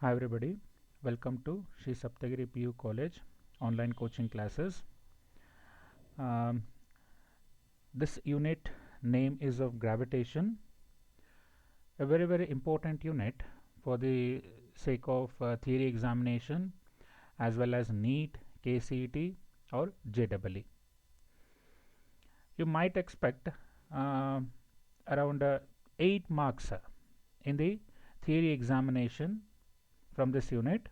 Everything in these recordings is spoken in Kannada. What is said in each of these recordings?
Hi everybody, welcome to Sri Saptagiri PU College online coaching classes. Um, this unit name is of gravitation, a very important unit for the sake of theory examination as well as NEET, KCET or JEE. You might expect around 8 marks in the theory examination from this unit,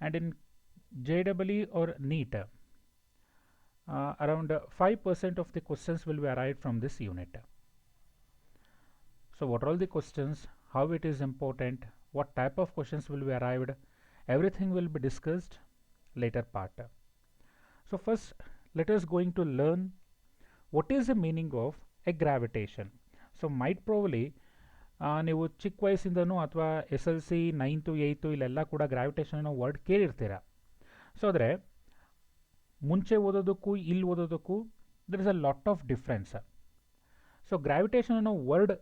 and in JEE or NEET around 5% of the questions will be arrived from this unit. So what are all the questions, how it is important, what type of questions will be arrived, everything will be discussed later part. So first let us going to learn what is the meaning of a gravitation. So might probably ನೀವು ಚಿಕ್ಕ ವಯಸ್ಸಿಂದನೂ ಅಥವಾ SLC 9th 8th ಇಲ್ಲೆಲ್ಲ ಕೂಡ ಗ್ರಾವಿಟೇಷನ್ ಅನ್ನೋ ವರ್ಡ್ ಕೇಳಿರ್ತೀರ. ಸೊ ಆದರೆ ಮುಂಚೆ ಓದೋದಕ್ಕೂ ಇಲ್ಲಿ ಓದೋದಕ್ಕೂ there is a lot of difference. So gravitation ಅನ್ನೋ ವರ್ಡ್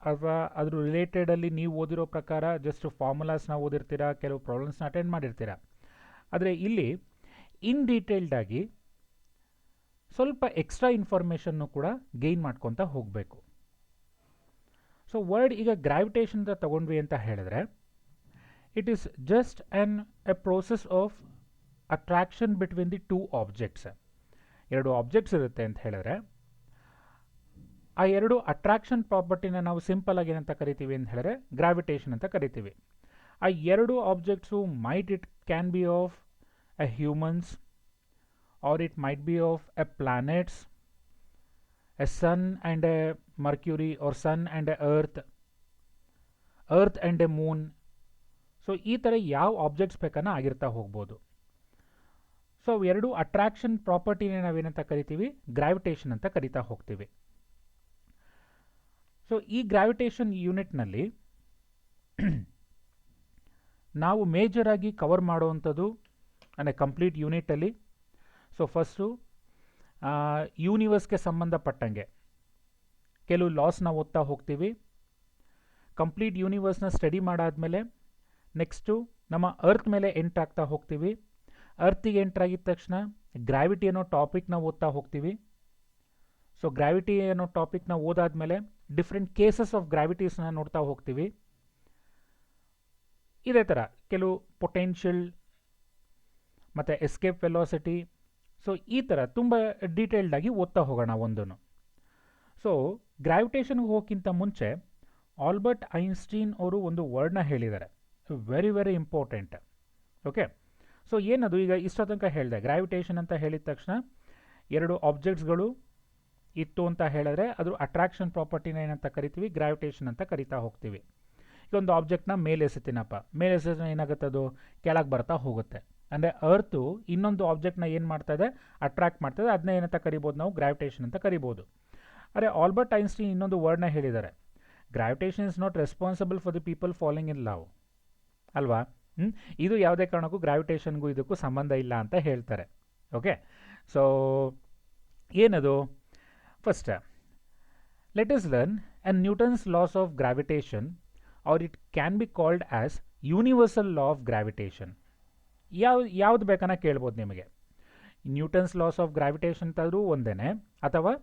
ಅಥವಾ ಅದ್ರ ರಿಲೇಟೆಡಲ್ಲಿ ನೀವು ಓದಿರೋ ಪ್ರಕಾರ ಜಸ್ಟ್ ಫಾರ್ಮುಲಾಸ್ನ ಓದಿರ್ತೀರ, ಕೆಲವು ಪ್ರಾಬ್ಲಮ್ಸ್ನ ಅಟೆಂಡ್ ಮಾಡಿರ್ತೀರ. ಆದರೆ ಇಲ್ಲಿ ಇನ್ ಡೀಟೇಲ್ಡಾಗಿ ಸ್ವಲ್ಪ ಎಕ್ಸ್ಟ್ರಾ ಇನ್ಫಾರ್ಮೇಷನ್ನು ಕೂಡ ಗೇನ್ ಮಾಡ್ಕೊತ ಹೋಗಬೇಕು. ಸೊ ವರ್ಡ್ ಈಗ ಗ್ರಾವಿಟೇಷನ್ ಅಂತ ತಗೊಂಡ್ವಿ ಅಂತ ಹೇಳಿದ್ರೆ it is just A process of attraction between the two objects. ಎರಡು ಆಬ್ಜೆಕ್ಟ್ಸ್ ಇರುತ್ತೆ ಅಂತ ಹೇಳಿದ್ರೆ ಆ ಎರಡು ಅಟ್ರಾಕ್ಷನ್ ಪ್ರಾಪರ್ಟಿನ ನಾವು ಸಿಂಪಲ್ ಆಗಿ ಏನಂತ ಕರಿತೀವಿ ಅಂತ ಹೇಳಿದ್ರೆ ಗ್ರಾವಿಟೇಷನ್ ಅಂತ ಕರಿತೀವಿ. ಆ ಎರಡು objects it can be of a humans or it might be of a planets, a sun and a Mercury or sun and a earth and a moon. So ಈ ಥರ ಯಾವ ಆಬ್ಜೆಕ್ಟ್ಸ್ ಬೇಕಾನ ಆಗಿರ್ತಾ ಹೋಗ್ಬೋದು. ಸೊ ಎರಡು ಅಟ್ರಾಕ್ಷನ್ ಪ್ರಾಪರ್ಟಿನೇ ನಾವೇನಂತ ಕರಿತೀವಿ, ಗ್ರಾವಿಟೇಷನ್ ಅಂತ ಕರಿತಾ ಹೋಗ್ತೀವಿ. ಸೊ ಈ ಗ್ರಾವಿಟೇಷನ್ ಯೂನಿಟ್ನಲ್ಲಿ ನಾವು ಮೇಜರ್ ಆಗಿ ಕವರ್ ಮಾಡುವಂಥದ್ದು ಅಂದರೆ ಕಂಪ್ಲೀಟ್ ಯೂನಿಟಲ್ಲಿ ಸೊ ಫಸ್ಟು ಯೂನಿವರ್ಸ್ಗೆ ಸಂಬಂಧಪಟ್ಟಂಗೆ ಕೆಲವು ಲಾಸ್ನ ಓದ್ತಾ ಹೋಗ್ತೀವಿ. ಕಂಪ್ಲೀಟ್ ಯೂನಿವರ್ಸ್ನ ಸ್ಟಡಿ ಮಾಡಾದಮೇಲೆ ನೆಕ್ಸ್ಟು ನಮ್ಮ ಅರ್ತ್ ಮೇಲೆ ಎಂಟ್ರಾಗ್ತಾ ಹೋಗ್ತೀವಿ. ಅರ್ತಿಗೆ ಎಂಟ್ರಾಗಿದ್ದ ತಕ್ಷಣ ಗ್ರಾವಿಟಿ ಅನ್ನೋ ಟಾಪಿಕ್ನ ಓದ್ತಾ ಹೋಗ್ತೀವಿ. ಸೊ ಗ್ರಾವಿಟಿ ಅನ್ನೋ ಟಾಪಿಕ್ನ ಓದಾದ್ಮೇಲೆ ಡಿಫ್ರೆಂಟ್ ಕೇಸಸ್ ಆಫ್ ಗ್ರಾವಿಟೀಸ್ನ ನೋಡ್ತಾ ಹೋಗ್ತೀವಿ. ಇದೇ ಥರ ಕೆಲವು ಪೊಟೆನ್ಷಿಯಲ್ ಮತ್ತು ಎಸ್ಕೇಪ್ ವೆಲಾಸಿಟಿ, ಸೊ ಈ ಥರ ತುಂಬ ಡೀಟೇಲ್ಡಾಗಿ ಓದ್ತಾ ಹೋಗೋಣ ಒಂದನ್ನು. ಸೊ ಗ್ರಾವಿಟೇಷನ್ಗೆ ಹೋಗೋಕ್ಕಿಂತ ಮುಂಚೆ ಆಲ್ಬರ್ಟ್ ಐನ್ಸ್ಟೀನ್ ಅವರು ಒಂದು ವರ್ಡ್ನ ಹೇಳಿದ್ದಾರೆ, ವೆರಿ ಇಂಪಾರ್ಟೆಂಟ್. ಓಕೆ, ಸೊ ಏನದು ಈಗ ಇಷ್ಟೋ ತನಕ ಹೇಳಿದೆ, ಗ್ರಾವಿಟೇಷನ್ ಅಂತ ಹೇಳಿದ ತಕ್ಷಣ ಎರಡು ಆಬ್ಜೆಕ್ಟ್ಸ್ಗಳು ಇತ್ತು ಅಂತ ಹೇಳಿದ್ರೆ ಅದ್ರ ಅಟ್ರಾಕ್ಷನ್ ಪ್ರಾಪರ್ಟಿನ ಏನಂತ ಕರಿತೀವಿ, ಗ್ರಾವಿಟೇಷನ್ ಅಂತ ಕರಿತಾ ಹೋಗ್ತೀವಿ. ಈಗ ಒಂದು ಆಬ್ಜೆಕ್ಟ್ನ ಮೇಲೆ ಎಸೆತೀನಪ್ಪ, ಮೇಲೆ ಎಸೆದ್ರೆ ಏನಾಗುತ್ತೆ, ಅದು ಕೆಳಗೆ ಬರ್ತಾ ಹೋಗುತ್ತೆ. ಅಂದರೆ ಅರ್ತು ಇನ್ನೊಂದು ಆಬ್ಜೆಕ್ಟ್ನ ಏನು ಮಾಡ್ತಾ ಇದೆ, ಅಟ್ರಾಕ್ಟ್ ಮಾಡ್ತದೆ, ಅದನ್ನ ಏನಂತ ಕರಿಬೋದು ನಾವು, ಗ್ರಾವಿಟೇಷನ್ ಅಂತ ಕರಿಬೋದು. ಅರೆ ಆಲ್ಬರ್ಟ್ ಐನ್ಸ್ಟೀನ್ ಇನ್ನೊಂದು ವರ್ಡ್ನ ಹೇಳಿದ್ದಾರೆ, gravitation is not responsible for the people following in love ಅಲ್ವಾ. ಇದು ಯಾವುದೇ ಕಾರಣಕ್ಕೂ ಗ್ರಾವಿಟೇಷನ್ಗೂ ಇದಕ್ಕೂ ಸಂಬಂಧ ಇಲ್ಲ ಅಂತ ಹೇಳ್ತಾರೆ. ಓಕೆ, ಸೊ ಏನದು, first let us learn and Newton's laws of gravitation or it can be called as universal law of gravitation. ಯಾವ್ದು ಬೇಕನ್ನ ಕೇಳ್ಬೋದು ನಿಮಗೆ. ನ್ಯೂಟನ್ಸ್ ಲಾಸ್ ಆಫ್ ಗ್ರಾವಿಟೇಷನ್ ಅಂತಾದರೂ ಒಂದೇ, ಅಥವಾ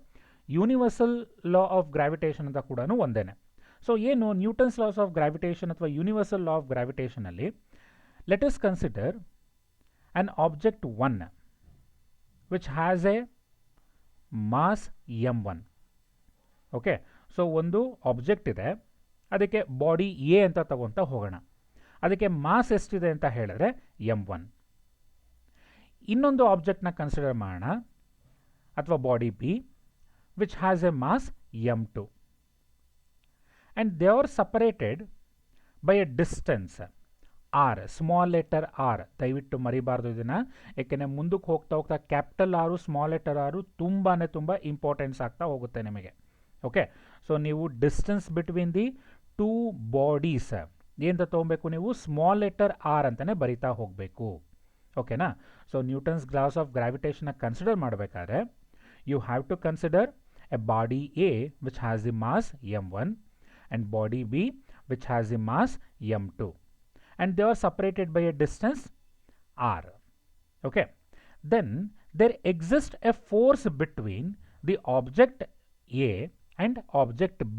ಯೂನಿವರ್ಸಲ್ ಲಾ ಆಫ್ ಗ್ರಾವಿಟೇಷನ್ ಅಂತ ಕೂಡ ಒಂದೇ. ಸೊ ಏನು ನ್ಯೂಟನ್ಸ್ ಲಾಸ್ ಆಫ್ ಗ್ರಾವಿಟೇಷನ್ ಅಥವಾ ಯೂನಿವರ್ಸಲ್ ಲಾ ಆಫ್ ಗ್ರಾವಿಟೇಷನಲ್ಲಿ let us consider an object 1 which has a mass m1. Okay, so ಒಂದು ಆಬ್ಜೆಕ್ಟ್ ಇದೆ, ಅದಕ್ಕೆ ಬಾಡಿ ಎ ಅಂತ ತಗೊತಾ ಹೋಗೋಣ, ಅದಕ್ಕೆ ಮಾಸ್ ಎಷ್ಟಿದೆ ಅಂತ ಹೇಳಿದ್ರೆ m1. ಇನ್ನೊಂದು ಆಬ್ಜೆಕ್ಟ್ನ ಕನ್ಸಿಡರ್ ಮಾಡೋಣ, ಅಥವಾ body B which has a mass m2 and they are separated by a distance r, small letter r. ದಯವಿಟ್ಟು ಮರಿಬಾರ್ದು ಇದನ್ನು, ಯಾಕೆಂದರೆ ಮುಂದಕ್ಕೆ ಹೋಗ್ತಾ ಕ್ಯಾಪಿಟಲ್ ಆರು ಸ್ಮಾಲ್ ಲೆಟರ್ ಆರು ತುಂಬ ಇಂಪಾರ್ಟೆನ್ಸ್ ಆಗ್ತಾ ಹೋಗುತ್ತೆ ನಿಮಗೆ. ಓಕೆ, ಸೊ ನೀವು distance between the two bodies ಏನಂತ ತೊಗೊಬೇಕು, ನೀವು ಸ್ಮಾಲ್ ಲೆಟರ್ ಆರ್ ಅಂತಲೇ ಬರಿತಾ ಹೋಗಬೇಕು. ಓಕೆನಾ. ಸೊ ನ್ಯೂಟನ್ಸ್ ಲಾಸ್ ಆಫ್ ಗ್ರಾವಿಟೇಷನ್ನ ಕನ್ಸಿಡರ್ ಮಾಡಬೇಕಾದ್ರೆ you have to consider a body A which has the mass m1 and body B which has the mass m2. and they are separated by a distance r. Okay, then there exists a force between the object A and object B.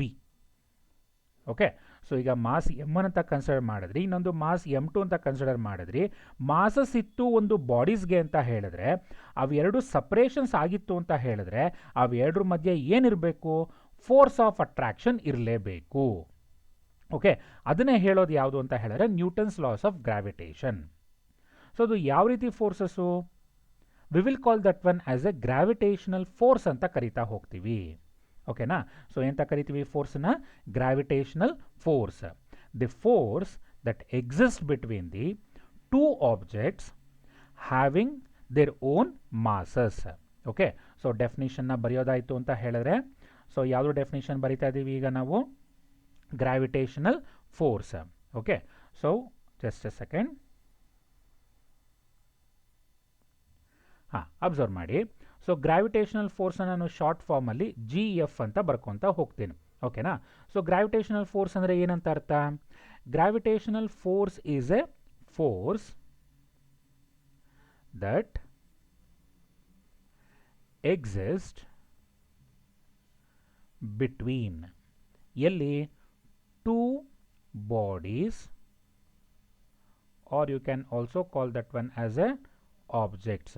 Okay, so ಈಗ ಮಾಸ್ M1 ಅಂತ ಕನ್ಸಿಡರ್ ಮಾಡಿದ್ರಿ, ಇನ್ನೊಂದು ಮಾಸ್ M2 ಅಂತ ಕನ್ಸಿಡರ್ ಮಾಡಿದ್ರಿ. ಮಾಸಸ್ ಇತ್ತು ಒಂದು ಬಾಡೀಸ್ಗೆ ಅಂತ ಹೇಳಿದ್ರೆ, ಅವೆರಡು ಸಪ್ರೇಷನ್ಸ್ ಆಗಿತ್ತು ಅಂತ ಹೇಳಿದ್ರೆ ಅವೆರಡರ ಮಧ್ಯೆ ಏನಿರಬೇಕು? ಫೋರ್ಸ್ ಆಫ್ ಅಟ್ರಾಕ್ಷನ್ ಇರಲೇಬೇಕು. ಓಕೆ, ಅದನ್ನೇ ಹೇಳೋದು ಯಾವುದು ಅಂತ ಹೇಳಿದ್ರೆ Newton's laws of gravitation. So ಅದು ಯಾವ ರೀತಿ forces? We will call that one as a gravitational force ಅಂತ ಕರಿತಾ ಹೋಗ್ತೀವಿ. ಓಕೆನಾ? ಸೊ ಎಂತ ಕರಿತೀವಿ ಫೋರ್ಸ್ನ? Gravitational force. The force that exist between the two objects having their own masses. Okay, so ಡೆಫಿನಿಷನ್ನ ಬರೆಯೋದಾಯಿತು ಅಂತ ಹೇಳಿದ್ರೆ, ಸೊ ಯಾವುದು ಡೆಫಿನಿಷನ್ ಬರಿತಾ ಇದ್ದೀವಿ ಈಗ ನಾವು? Gravitational force. Okay, so just A second. ಹಾಂ, ಅಬ್ಸರ್ವ್ ಮಾಡಿ. ಸೊ ಗ್ರಾವಿಟೇಷನಲ್ ಫೋರ್ಸನ್ನು ನಾನು ಶಾರ್ಟ್ ಫಾರ್ಮಲ್ಲಿ GF ಅಂತ ಬರ್ಕೊತ ಹೋಗ್ತೀನಿ. ಓಕೆನಾ? ಸೊ ಗ್ರಾವಿಟೇಷನಲ್ ಫೋರ್ಸ್ ಅಂದರೆ ಏನಂತ ಅರ್ಥ? Gravitational force is a force that exist between ಎಲ್ಲಿ? Two bodies, or you can also call that one as a objects.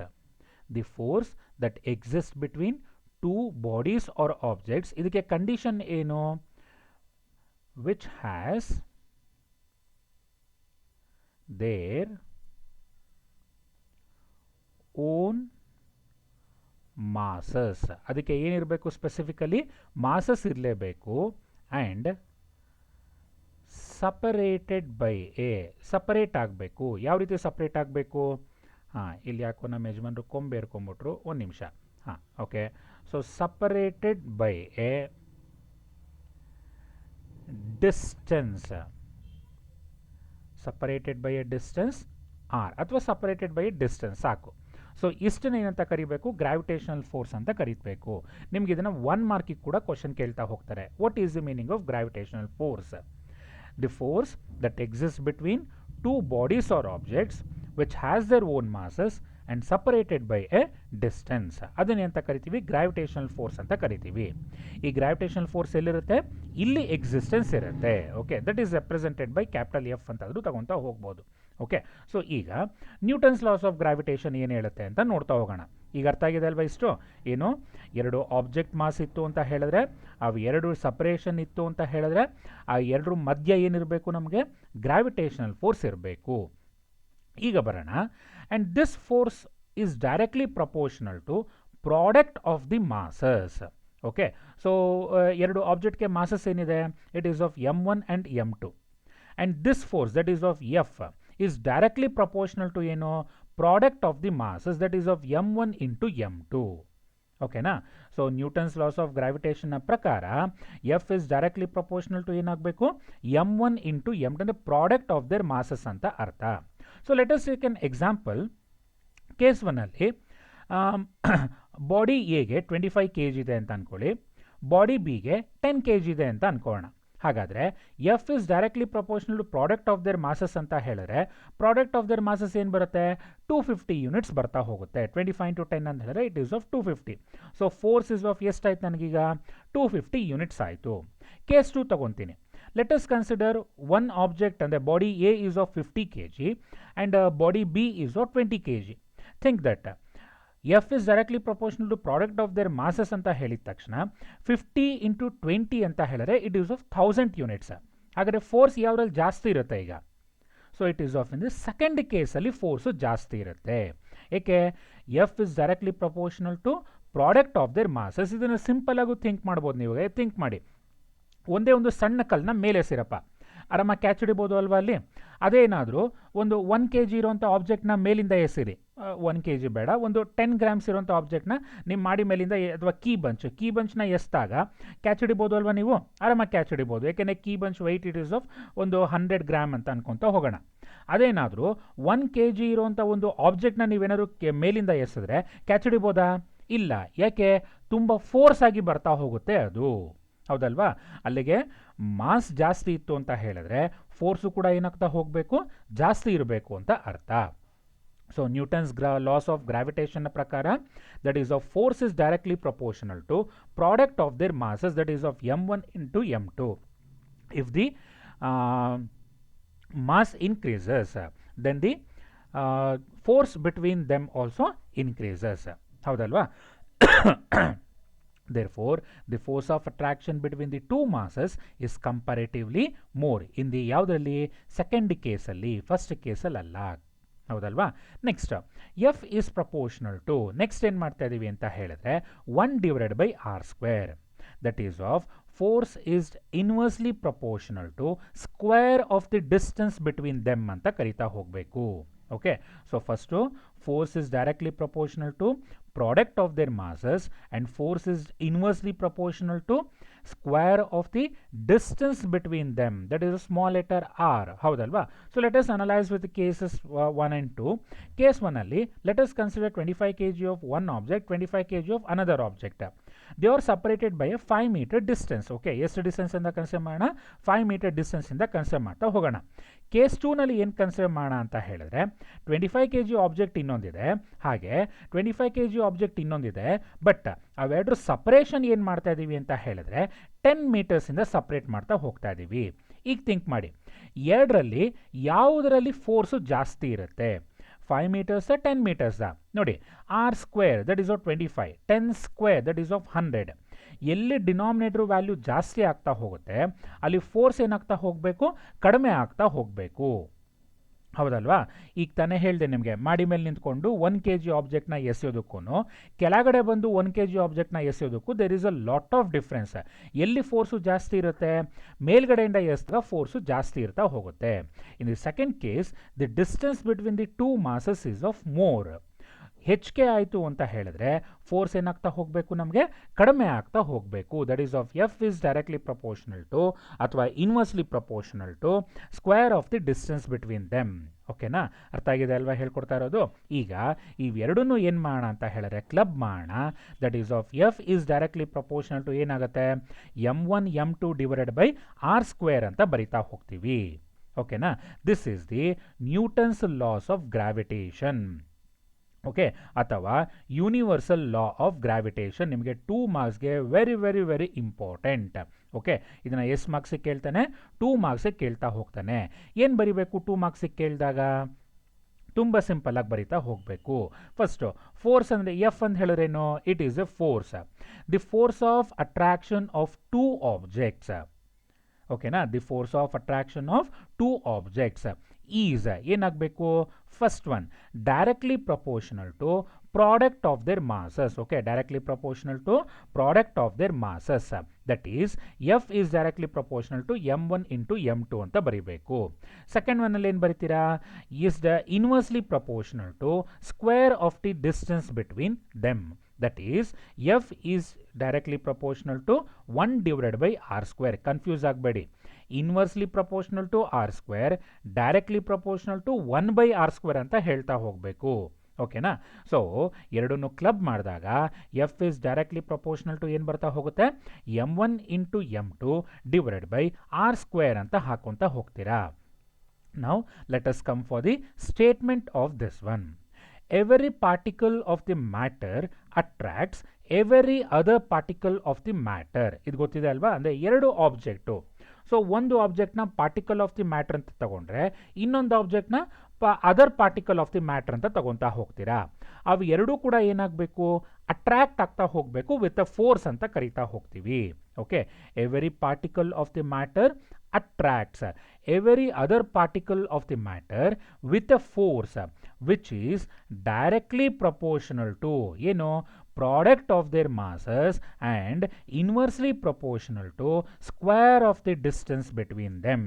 The force that exists between two bodies or objects, ಇದಕ್ಕೆ ಕಂಡೀಷನ್ ಏನು? which has their own masses. ಅದಕ್ಕೆ ಏನಿರಬೇಕು? ಸ್ಪೆಸಿಫಿಕಲಿ ಮಾಸಸ್ ಇರಲೇಬೇಕು. And separated by A, separate ಆಗಬೇಕು. ಯಾವ ರೀತಿ ಸಪರೇಟ್ ಆಗಬೇಕು? ಹಾಂ, ಇಲ್ಲಿ ಯಾಕೋ ನಮ್ಮ ಯಜಮಾನರು ಕೊಂಬೇರ್ಕೊಂಬಿಟ್ರು, ಒಂದು ನಿಮಿಷ. ಹಾಂ, okay. So separated by a distance, separated by a distance r, ಅಥವಾ ಸಪರೇಟೆಡ್ ಬೈ ಎ ಡಿಸ್ಟೆನ್ಸ್ ಸಾಕು. ಸೊ ಇಷ್ಟನ್ನ ಏನಂತ ಕರಿಬೇಕು? ಗ್ರಾವಿಟೇಷನಲ್ ಫೋರ್ಸ್ ಅಂತ ಕರೀಬೇಕು. ನಿಮ್ಗೆ ಇದನ್ನು 1 ಮಾರ್ಕಿಗೆ ಕೂಡ ಕ್ವಶನ್ ಕೇಳ್ತಾ ಹೋಗ್ತಾರೆ. What is the meaning of gravitational force? The force that exist between two bodies or objects which has their own masses and separated by a distance. ಅದನ್ನೇ ಅಂತ ಕರಿತೀವಿ? ಗ್ರಾವಿಟೇಷನಲ್ ಫೋರ್ಸ್ ಅಂತ ಕರಿತೀವಿ. ಈ ಗ್ರಾವಿಟೇಷನಲ್ ಫೋರ್ಸ್ ಎಲ್ಲಿರುತ್ತೆ? ಇಲ್ಲಿ ಎಕ್ಸಿಸ್ಟೆನ್ಸ್ ಇರುತ್ತೆ. Okay, that is represented by capital F ಅಂತಾದರೂ ತಗೊತಾ ಹೋಗ್ಬೋದು. ಓಕೆ, ಸೊ ಈಗ ನ್ಯೂಟನ್ಸ್ ಲಾಸ್ ಆಫ್ ಗ್ರಾವಿಟೇಷನ್ ಏನು ಹೇಳುತ್ತೆ ಅಂತ ನೋಡ್ತಾ ಹೋಗೋಣ. ಈಗ ಅರ್ಥ ಆಗಿದೆ ಅಲ್ವಾ ಇಷ್ಟು? ಏನು? ಎರಡು ಆಬ್ಜೆಕ್ಟ್ ಮಾಸ್ ಇತ್ತು ಅಂತ ಹೇಳಿದ್ರೆ, ಅವು ಎರಡು ಸಪ್ರೇಷನ್ ಇತ್ತು ಅಂತ ಹೇಳಿದ್ರೆ, ಆ ಎರಡರ ಮಧ್ಯ ಏನಿರಬೇಕು? ನಮಗೆ ಗ್ರಾವಿಟೇಷನಲ್ ಫೋರ್ಸ್ ಇರಬೇಕು. ಈಗ ಬರೋಣ. And this force is directly proportional to product of the masses. Okay, so ಎರಡು ಆಬ್ಜೆಕ್ಟ್ಗೆ ಮಾಸಸ್ ಏನಿದೆ? It is of M1 and M2. And this force that is of F is directly proportional to ಏನು? Product of the masses that is of M1 into M2. ಓಕೆನಾ? ಸೊ ನ್ಯೂಟನ್ಸ್ ಲಾಸ್ ಆಫ್ ಗ್ರಾವಿಟೇಷನ್ನ ಪ್ರಕಾರ F is directly proportional to ಏನಾಗಬೇಕು? M1 ಇಂಟು M2 ಅಂದರೆ ಪ್ರಾಡಕ್ಟ್ ಆಫ್ ದೇರ್ ಮಾಸಸ್ ಅಂತ ಅರ್ಥ. So let us take an example. Case 1ಅಲ್ಲಿ ಬಾಡಿ ಎಗೆ 25 kg ಇದೆ ಅಂತ ಅಂದ್ಕೊಳ್ಳಿ, ಬಾಡಿ ಬಿಗೆ 10 kg ಇದೆ ಅಂತ ಅಂದ್ಕೊಳ್ಳೋಣ. ಹಾಗಾದರೆ F is directly proportional to product of their masses ಅಂತ ಹೇಳಿದ್ರೆ, ಪ್ರಾಡಕ್ಟ್ ಆಫ್ ದೇರ್ ಮಾಸಸ್ ಏನು ಬರುತ್ತೆ? 250 ಯೂನಿಟ್ಸ್ ಬರ್ತಾ ಹೋಗುತ್ತೆ. 25 into 10 ಅಂತ ಹೇಳಿದ್ರೆ it is of 250. So force is of ಎಷ್ಟಾಯ್ತು ನನಗೀಗ? 250 ಯೂನಿಟ್ಸ್ ಆಯಿತು. ಕೇಸ್ 2 ತಗೊತೀನಿ. Let us consider one object and the body A is of 50 kg and body B is of 20 kg. Think that F is directly proportional to product of their masses ಅಂತ ಹೇಳಿದ ತಕ್ಷಣ 50 into 20 ಅಂತ ಹೇಳಿದ್ರೆ ಇಟ್ ಈಸ್ ಆಫ್ 1000 ಯೂನಿಟ್ಸ್. ಹಾಗಾದರೆ ಫೋರ್ಸ್ ಯಾವುದ್ರಲ್ಲಿ ಜಾಸ್ತಿ ಇರುತ್ತೆ ಈಗ? So it is of in the second ಕೇಸಲ್ಲಿ ಫೋರ್ಸು ಜಾಸ್ತಿ ಇರುತ್ತೆ. ಏಕೆ? F is directly proportional to product of their masses. ಇದನ್ನು ಸಿಂಪಲ್ ಆಗಿ ಥಿಂಕ್ ಮಾಡ್ಬೋದು. ನೀವು ಥಿಂಕ್ ಮಾಡಿ, ಒಂದೇ ಒಂದು ಸಣ್ಣ ಕಲ್ಲನ್ನ ಮೇಲೆ ಸಿರಪ್ಪ, ಆರಾಮಾಗಿ ಕ್ಯಾಚ್ ಹಿಡಿಬೋದು ಅಲ್ವಾ? ಅಲ್ಲಿ ಅದೇನಾದರೂ ಒಂದು 1 kg ಇರೋಂಥ ಆಬ್ಜೆಕ್ಟ್ನ ಮೇಲಿಂದ ಎಸಿರಿ. 1 kg ಬೇಡ, ಒಂದು 10 grams ಇರೋಂಥ ಆಬ್ಜೆಕ್ಟ್ನ ನಿಮ್ಮ ಮಾಡಿ ಮೇಲಿಂದ ಅಥವಾ ಕೀ ಬಂಚ್ನ ಎಸ್ದಾಗ ಕ್ಯಾಚ್ ಹಿಡಿಬೋದು ಅಲ್ವಾ? ನೀವು ಆರಾಮಾಗಿ ಕ್ಯಾಚ್ ಹಿಡಿಬೋದು. ಯಾಕೆಂದರೆ key bunch weight it is of ಒಂದು 100 grams ಅಂತ ಅನ್ಕೊತ ಹೋಗೋಣ. ಅದೇನಾದರೂ 1 kg ಇರೋಂಥ ಒಂದು ಆಬ್ಜೆಕ್ಟ್ನ ನೀವೇನಾದ್ರು ಮೇಲಿಂದ ಎಸಿದ್ರೆ ಕ್ಯಾಚ್ ಹಿಡಿಬೋದಾ? ಇಲ್ಲ. ಯಾಕೆ? ತುಂಬ ಫೋರ್ಸ್ ಆಗಿ ಬರ್ತಾ ಹೋಗುತ್ತೆ ಅದು. ಹೌದಲ್ವಾ? ಅಲ್ಲಿಗೆ ಮಾಸ್ ಜಾಸ್ತಿ ಇತ್ತು ಅಂತ ಹೇಳಿದ್ರೆ ಫೋರ್ಸು ಕೂಡ ಏನಾಗ್ತಾ ಹೋಗಬೇಕು, ಜಾಸ್ತಿ ಇರಬೇಕು ಅಂತ ಅರ್ಥ. ಸೊ ನ್ಯೂಟನ್ಸ್ ಲಾಸ್ ಆಫ್ ಗ್ರಾವಿಟೇಷನ್ನ ಪ್ರಕಾರ that is of force is directly proportional to product of their masses that is of m1 into m2. If the mass increases, then the force between them also increases. ಹೌದಲ್ವಾ? Therefore, the force of attraction between the two masses is comparatively more in the ಯಾವುದರಲ್ಲಿ, ಸೆಕೆಂಡ್ ಕೇಸಲ್ಲಿ, ಫಸ್ಟ್ ಕೇಸಲ್ಲಿ ಅಲ್ಲ. ಹೌದಲ್ವಾ? Next F is proportional to, next ಏನು ಮಾಡ್ತಾ ಇದ್ದೀವಿ ಅಂತ ಹೇಳಿದ್ರೆ 1/r². That is of force is inversely proportional to square of the distance between them ಅಂತ ಕರಿತಾ ಹೋಗಬೇಕು. Okay, so first force is directly proportional to product of their masses and force is inversely proportional to square of the distance between them, that is a small letter r. ಹೌದಲ್ವಾ? So let us analyze with the cases 1 and 2. Case 1 ಅಲ್ಲಿ let us consider 25 kg of one object, 25 kg of another object. They are separated by a 5 meter distance. Okay, ಎಷ್ಟು ಡಿಸ್ಟೆನ್ಸ್ ಇಂದ ಕನ್ಸಿಡರ್ ಮಾಡೋಣ? 5 meter ಡಿಸ್ಟೆನ್ಸ್ ಇಂದ ಕನ್ಸಿಡರ್ ಮಾಡ್ತಾ ಹೋಗೋಣ. ಕೇಸ್ 2 ನಲ್ಲಿ ಏನು ಕನ್ಸಿಡರ್ ಮಾಡೋಣ ಅಂತ ಹೇಳಿದ್ರೆ 25 kg ಆಬ್ಜೆಕ್ಟ್ ಇನ್ನೊಂದಿದೆ, ಹಾಗೆ 25 kg ಆಬ್ಜೆಕ್ಟ್ ಇನ್ನೊಂದಿದೆ. ಬಟ್ ಅವೆರಡು ಸಪರೇಷನ್ ಏನು ಮಾಡ್ತಾ ಇದ್ದೀವಿ ಅಂತ ಹೇಳಿದ್ರೆ 10 ಮೀಟರ್ಸಿಂದ ಸಪ್ರೇಟ್ ಮಾಡ್ತಾ ಹೋಗ್ತಾ ಇದ್ದೀವಿ. ಈಗ ಥಿಂಕ್ ಮಾಡಿ, ಎರಡರಲ್ಲಿ ಯಾವುದರಲ್ಲಿ ಫೋರ್ಸು ಜಾಸ್ತಿ ಇರುತ್ತೆ? 5 meters 10 meters ನೋಡಿ, r² that is of 25, 10 square that is of 100. ಎಲ್ಲಿ ಡಿನಾಮಿನೇಟರ್ ವ್ಯಾಲ್ಯೂ ಜಾಸ್ತಿ ಆಗ್ತಾ ಹೋಗುತ್ತೆ ಅಲ್ಲಿ ಫೋರ್ಸ್ ಏನಾಗ್ತಾ ಹೋಗಬೇಕು, ಕಡಿಮೆ ಆಗ್ತಾ ಹೋಗಬೇಕು. ಹೌದಲ್ವಾ? ಈಗ ತಾನೇ ಹೇಳಿದೆ ನಿಮಗೆ, ಮಾಡಿ ಮೇಲೆ ನಿಂತ್ಕೊಂಡು 1 kg ಆಬ್ಜೆಕ್ಟ್ನ ಎಸೆಯೋದಕ್ಕೂ ಕೆಳಗಡೆ ಬಂದು 1 kg ಆಬ್ಜೆಕ್ಟ್ನ ಎಸೆಯೋದಕ್ಕೂ there is a lot of difference. ಎಲ್ಲಿ ಫೋರ್ಸು ಜಾಸ್ತಿ ಇರುತ್ತೆ? ಮೇಲ್ಗಡೆಯಿಂದ ಎಸಿದಾಗ ಫೋರ್ಸು ಜಾಸ್ತಿ ಇರ್ತಾ ಹೋಗುತ್ತೆ. In the second case the distance between the two masses is of more. ಹೆಚ್ಚಿಗೆ ಆಯಿತು ಅಂತ ಹೇಳಿದ್ರೆ ಫೋರ್ಸ್ ಏನಾಗ್ತಾ ಹೋಗಬೇಕು, ನಮಗೆ ಕಡಿಮೆ ಆಗ್ತಾ ಹೋಗಬೇಕು. That is of F is directly proportional to ಅಥವಾ inversely proportional to square of the distance between them. ಓಕೆನಾ? ಅರ್ಥ ಆಗಿದೆ ಅಲ್ವಾ ಹೇಳ್ಕೊಡ್ತಾ ಇರೋದು? ಈಗ ಇವೆರಡನ್ನೂ ಏನು ಮಾಡೋಣ ಅಂತ ಹೇಳಿದ್ರೆ ಕ್ಲಬ್ ಮಾಡೋಣ. That is of F is directly proportional to ಏನಾಗುತ್ತೆ, m1 m2 divided by r² ಅಂತ ಬರಿತಾ ಹೋಗ್ತೀವಿ. ಓಕೆನಾ? This is the Newton's laws of gravitation. Okay, ಅಥವಾ ಯೂನಿವರ್ಸಲ್ ಲಾ ಆಫ್ ಗ್ರಾವಿಟೇಷನ್. ನಿಮಗೆ 2 ಮಾರ್ಕ್ಸ್ಗೆ very very very important. Okay, ಇದನ್ನು ಎಷ್ಟು ಮಾರ್ಕ್ಸಿಗೆ ಕೇಳ್ತಾನೆ? 2 ಮಾರ್ಕ್ಸಿಗೆ ಕೇಳ್ತಾ ಹೋಗ್ತಾನೆ. ಏನು ಬರಿಬೇಕು 2 ಮಾರ್ಕ್ಸಿಗೆ ಕೇಳಿದಾಗ? ತುಂಬ ಸಿಂಪಲ್ಲಾಗಿ ಬರಿತಾ ಹೋಗಬೇಕು. ಫಸ್ಟು ಫೋರ್ಸ್ ಅಂದರೆ ಎಫ್ ಅಂತ ಹೇಳಿದ್ರೇನು? It is a force, the force of attraction of 2 objects. ಓಕೆನಾ? The force of attraction of 2 objects is ಏನಾಗಬೇಕು? First one directly proportional to product of their masses. Okay, directly proportional to product of their masses. That is F is directly proportional to m1 into m2 ಅಂತ ಬರಿಬೇಕು. ಸೆಕೆಂಡ್ ಒನ್ನಲ್ಲಿ ಏನು ಬರಿತೀರಾ? Is the inversely proportional to square of the distance between them. That is f is directly proportional to 1 divided by r². Confuse ಆಗಬೇಡಿ. Inversely proportional to r², directly proportional to 1/r² ಅಂತ ಹೇಳ್ತಾ ಹೋಗಬೇಕು. ಓಕೆನಾ? ಸೊ ಎರಡನ್ನು ಕ್ಲಬ್ ಮಾಡಿದಾಗ F is directly proportional to ಏನು ಬರ್ತಾ ಹೋಗುತ್ತೆ, m1 into m2 divided by r² ಅಂತ ಹಾಕೊತಾ ಹೋಗ್ತೀರಾ. Now let us come for the statement of this one. Every particle of the matter attracts every other particle of the matter. ಇದು ಗೊತ್ತಿದೆ ಅಲ್ವಾ? ಅಂದರೆ ಎರಡು ಆಬ್ಜೆಕ್ಟು. ಸೊ ಒಂದು ಆಬ್ಜೆಕ್ಟ್ನ ಪಾರ್ಟಿಕಲ್ ಆಫ್ ದಿ ಮ್ಯಾಟರ್ ಅಂತ ತಗೊಂಡ್ರೆ ಇನ್ನೊಂದು ಆಬ್ಜೆಕ್ಟ್ನ other particle of the matter ಅಂತ ತಗೊತಾ ಹೋಗ್ತೀರಾ. ಅವು ಎರಡೂ ಕೂಡ ಏನಾಗಬೇಕು, ಅಟ್ರಾಕ್ಟ್ ಆಗ್ತಾ ಹೋಗಬೇಕು ವಿತ್ ಅ ಫೋರ್ಸ್ ಅಂತ ಕರಿತಾ ಹೋಗ್ತೀವಿ. Okay, every particle of the matter attracts every other particle of the matter with a force which is directly proportional to product of their masses and inversely proportional to square of the distance between them.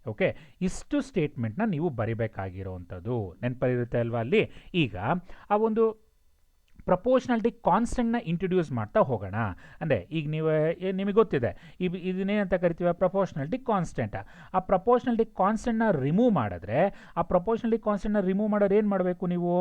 Okay, ಇಷ್ಟು ಸ್ಟೇಟ್ಮೆಂಟ್ನ ನೀವು ಬರಿಬೇಕಾಗಿರೋವಂಥದ್ದು ನೆನಪಲ್ಲಿರುತ್ತೆ ಅಲ್ವಾ ಅಲ್ಲಿ. ಈಗ ಆ ಒಂದು ಪ್ರಪೋರ್ಷನಾಲಿಟಿ ಕಾನ್ಸ್ಟೆಂಟ್ನ ಇಂಟ್ರೊಡ್ಯೂಸ್ ಮಾಡ್ತಾ ಹೋಗೋಣ. ಅಂದರೆ ಈಗ ನಿಮಗೆ ಗೊತ್ತಿದೆ ಇದನ್ನೇನಂತ ಕರಿತೀವಿ, ಪ್ರಪೋರ್ಷನಾಲಿಟಿ ಕಾನ್ಸ್ಟೆಂಟ್. ಆ ಪ್ರಪೋರ್ಷನಾಲಿಟಿ ಕಾನ್ಸ್ಟೆಂಟ್ನ ರಿಮೂವ್ ಮಾಡಿದ್ರೆ, ಆ ಪ್ರಪೋರ್ಷನಾಲಿಟಿ ಕಾನ್ಸ್ಟೆಂಟ್ನ ರಿಮೂವ್ ಮಾಡೋರು ಏನು ಮಾಡಬೇಕು ನೀವು,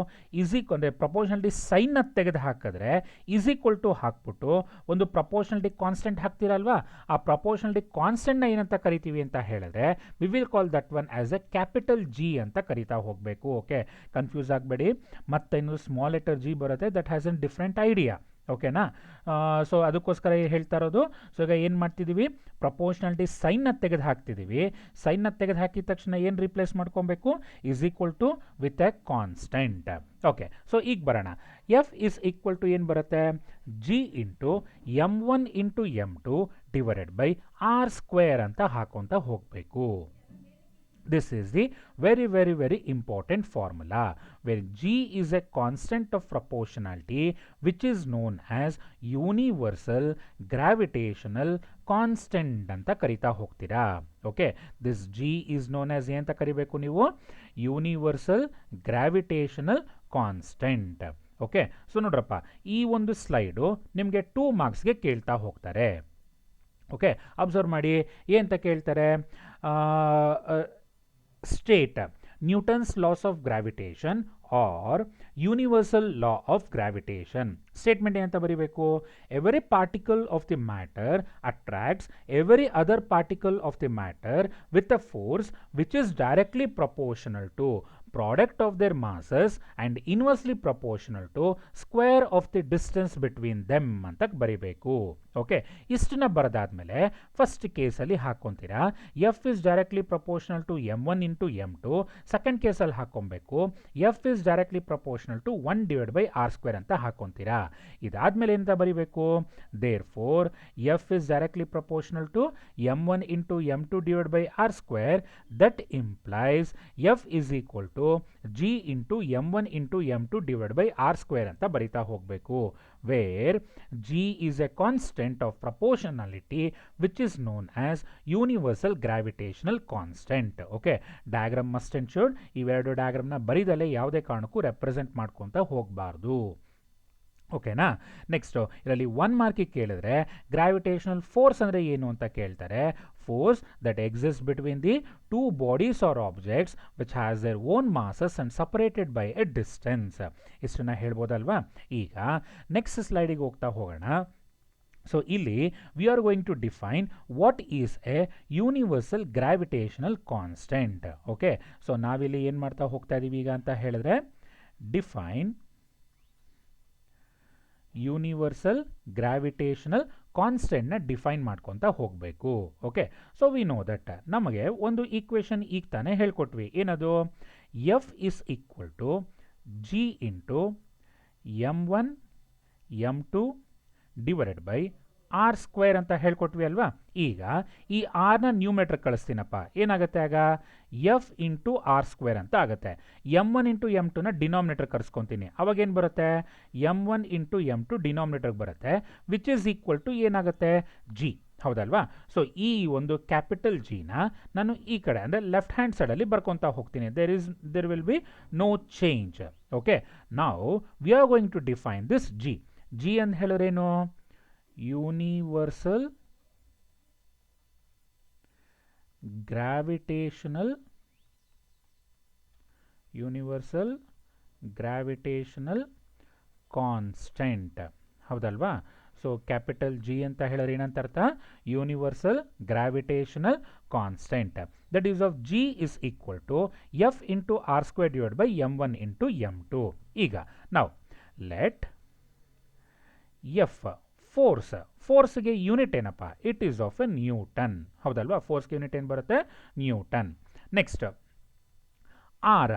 ಅಂದರೆ ಪ್ರಪೋರ್ಷನಾಲಿಟಿ ಸೈನ್ನ ತೆಗೆದು ಹಾಕಿದ್ರೆ ಈಕ್ವಲ್ ಟು ಹಾಕ್ಬಿಟ್ಟು ಒಂದು ಪ್ರಪೋರ್ಷನಾಲಿಟಿ ಕಾನ್ಸ್ಟೆಂಟ್ ಹಾಕ್ತೀರಲ್ವಾ, ಆ ಪ್ರಪೋರ್ಷನಾಲಿಟಿ ಕಾನ್ಸ್ಟೆಂಟ್ನ ಏನಂತ ಕರಿತೀವಿ ಅಂತ ಹೇಳಿದ್ರೆ we will call that one as a capital G ಅಂತ ಕರಿತಾ ಹೋಗಬೇಕು. ಓಕೆ, ಕನ್ಫ್ಯೂಸ್ ಆಗಬೇಡಿ. ಮತ್ತೆ ಇನ್ನು ಸ್ಮಾಲ್ ಲೆಟರ್ ಜಿ ಬರುತ್ತೆ, that has an different idea. ಓಕೆನಾ? ಸೊ ಅದಕ್ಕೋಸ್ಕರ ಹೇಳ್ತಾ ಇರೋದು. ಸೊ ಈಗ ಏನು ಮಾಡ್ತಿದ್ದೀವಿ, ಪ್ರಪೋರ್ಷನಾಲಿಟಿ ಸೈನ್ನ ತೆಗೆದು ಹಾಕ್ತಿದ್ದೀವಿ. ಸೈನ್ನ ತೆಗೆದು ಹಾಕಿದ ತಕ್ಷಣ ಏನು ರಿಪ್ಲೇಸ್ ಮಾಡ್ಕೊಬೇಕು, equal to with a constant. Okay, so ಈಗ ಬರೋಣ. ಎಫ್ ಇಸ್ ಈಕ್ವಲ್ ಟು ಏನು ಬರುತ್ತೆ, G into M1 into M2 divided by R square ಅಂತ ಹಾಕೊತ ಹೋಗಬೇಕು. This is the very, very, very important formula where G is a constant of proportionality which is known as universal gravitational constant ಅಂತ ಕರಿತಾ ಹೋಗ್ತೀರಾ. Okay, this G is known as ಏನಂತ ಕರಿಬೇಕು ನೀವು, universal gravitational constant. Okay, so ನೋಡ್ರಪ್ಪ, ಈ ಒಂದು ಸ್ಲೈಡು ನಿಮಗೆ 2 ಮಾರ್ಕ್ಸ್ಗೆ ಕೇಳ್ತಾ ಹೋಗ್ತಾರೆ. ಓಕೆ, ಅಬ್ಸರ್ವ್ ಮಾಡಿ ಏನಂತ ಕೇಳ್ತಾರೆ, state Newton's laws of gravitation or universal law of gravitation. Statement ಏನಂತ ಬರೀಬೇಕು, every particle of the matter attracts every other particle of the matter with a force which is directly proportional to product of their masses and inversely proportional to square of the distance between them ಅಂತ ಬರೀಬೇಕು. ಓಕೆ, ಇಷ್ಟನ್ನ ಬರೆದಾದ್ಮೇಲೆ ಫಸ್ಟ್ ಕೇಸಲ್ಲಿ ಹಾಕ್ಕೊಂತೀರಾ F is directly proportional to M1 into M2. Second ಕೇಸಲ್ಲಿ ಹಾಕ್ಕೊಬೇಕು F is directly proportional to 1 divide by R square ಅಂತ ಹಾಕ್ಕೊಂತೀರಾ. ಇದಾದ್ಮೇಲೆ ಎಂತ ಬರೀಬೇಕು, therefore F is directly proportional to M1 into M2 divide by R square. That implies F is equal to G into M1 into M2 divide by R square ಅಂತ ಬರಿತಾ ಹೋಗಬೇಕು. Where G is a constant of proportionality which is known as universal gravitational constant. Okay, diagram must and should ಇವೆರಡು ಡಯಾಗ್ರಾಮ್ನ ಬರಿದಲ್ಲೇ ಯಾವುದೇ ಕಾರಣಕ್ಕೂ ರೆಪ್ರೆಸೆಂಟ್ ಮಾಡ್ಕೊತ ಹೋಗಬಾರ್ದು. ಓಕೆನಾ? ನೆಕ್ಸ್ಟು ಇದರಲ್ಲಿ 1 ಮಾರ್ಕಿಗೆ ಕೇಳಿದ್ರೆ ಗ್ರಾವಿಟೇಷನಲ್ ಫೋರ್ಸ್ ಅಂದರೆ ಏನು ಅಂತ ಕೇಳ್ತಾರೆ. Force that exist between the 2 bodies or objects which has their own masses and separated by a distance. ಇಷ್ಟನ್ನ ಹೇಳ್ಬೋದಲ್ವಾ? ಈಗ ನೆಕ್ಸ್ಟ್ ಸ್ಲೈಡಿಗೆ ಹೋಗ್ತಾ ಹೋಗೋಣ. ಸೊ ಇಲ್ಲಿ we are going to define what is a universal gravitational constant. Okay, so ನಾವಿಲ್ಲಿ ಏನು ಮಾಡ್ತಾ ಹೋಗ್ತಾ ಇದ್ದೀವಿ ಈಗ ಅಂತ ಹೇಳಿದ್ರೆ, ಡಿಫೈನ್ ಯೂನಿವರ್ಸಲ್ ಗ್ರಾವಿಟೇಷನಲ್ ಕಾನ್ಸ್ಟೆಂಟ್ನ ಡಿಫೈನ್ ಮಾಡ್ಕೊತಾ ಹೋಗಬೇಕು. Okay, so we know that ನಮಗೆ ಒಂದು ಈಕ್ವೇಷನ್ ಈಗ ತಾನೇ ಹೇಳ್ಕೊಟ್ವಿ. ಏನದು, F is equal to G into M1 M2 divided by R square ಅಂತ ಹೇಳ್ಕೊಟ್ವಿ ಅಲ್ವಾ. ಈಗ ಈ ಆರ್ನ ನ್ಯೂಮೆಟ್ರ್ ಕಳಿಸ್ತೀನಪ್ಪ, ಏನಾಗುತ್ತೆ ಆಗ ಎಫ್ ಇಂಟು ಆರ್ ಸ್ಕ್ವೇರ್ ಅಂತ ಆಗುತ್ತೆ. M1 ಇಂಟು M2ನ ಡಿನಾಮಿನೇಟರ್ ಕರ್ಸ್ಕೊತೀನಿ, ಅವಾಗೇನು ಬರುತ್ತೆ, M1 ಇಂಟು M2 ಡಿನಾಮಿನೇಟರ್ಗೆ ಬರುತ್ತೆ, ವಿಚ್ ಇಸ್ ಈಕ್ವಲ್ ಟು ಏನಾಗುತ್ತೆ, ಜಿ. ಹೌದಲ್ವಾ? ಸೊ ಈ ಒಂದು ಕ್ಯಾಪಿಟಲ್ ಜಿನ ನಾನು ಈ ಕಡೆ ಅಂದರೆ ಲೆಫ್ಟ್ ಹ್ಯಾಂಡ್ ಸೈಡಲ್ಲಿ ಬರ್ಕೊತಾ ಹೋಗ್ತೀನಿ. There will be no change. Okay, ನಾವು we are going to define this G. G ಅಂತ ಹೇಳಿದ್ರೇನು, ಯೂನಿವರ್ಸಲ್ ಗ್ರಾವಿಟೇಷನಲ್ ಕಾನ್ಸ್ಟೆಂಟ್. ಹೌದಲ್ವಾ? ಸೊ ಕ್ಯಾಪಿಟಲ್ ಜಿ ಅಂತ ಹೇಳಿದ್ರೆ ಏನಂತ ಅರ್ಥ, universal gravitational constant. That is of G is equal to F into R square divide by M1 into M2. ಈಗ ನಾವು ಲೆಟ್ ಎಫ್ ಫೋರ್ಸ್ಗೆ ಯೂನಿಟ್ ಏನಪ್ಪ, it is of a newton. ಹೌದಲ್ವಾ? ಫೋರ್ಸ್ಗೆ ಯೂನಿಟ್ ಏನು ಬರುತ್ತೆ, ನ್ಯೂಟನ್. ನೆಕ್ಸ್ಟ್ ಆರ್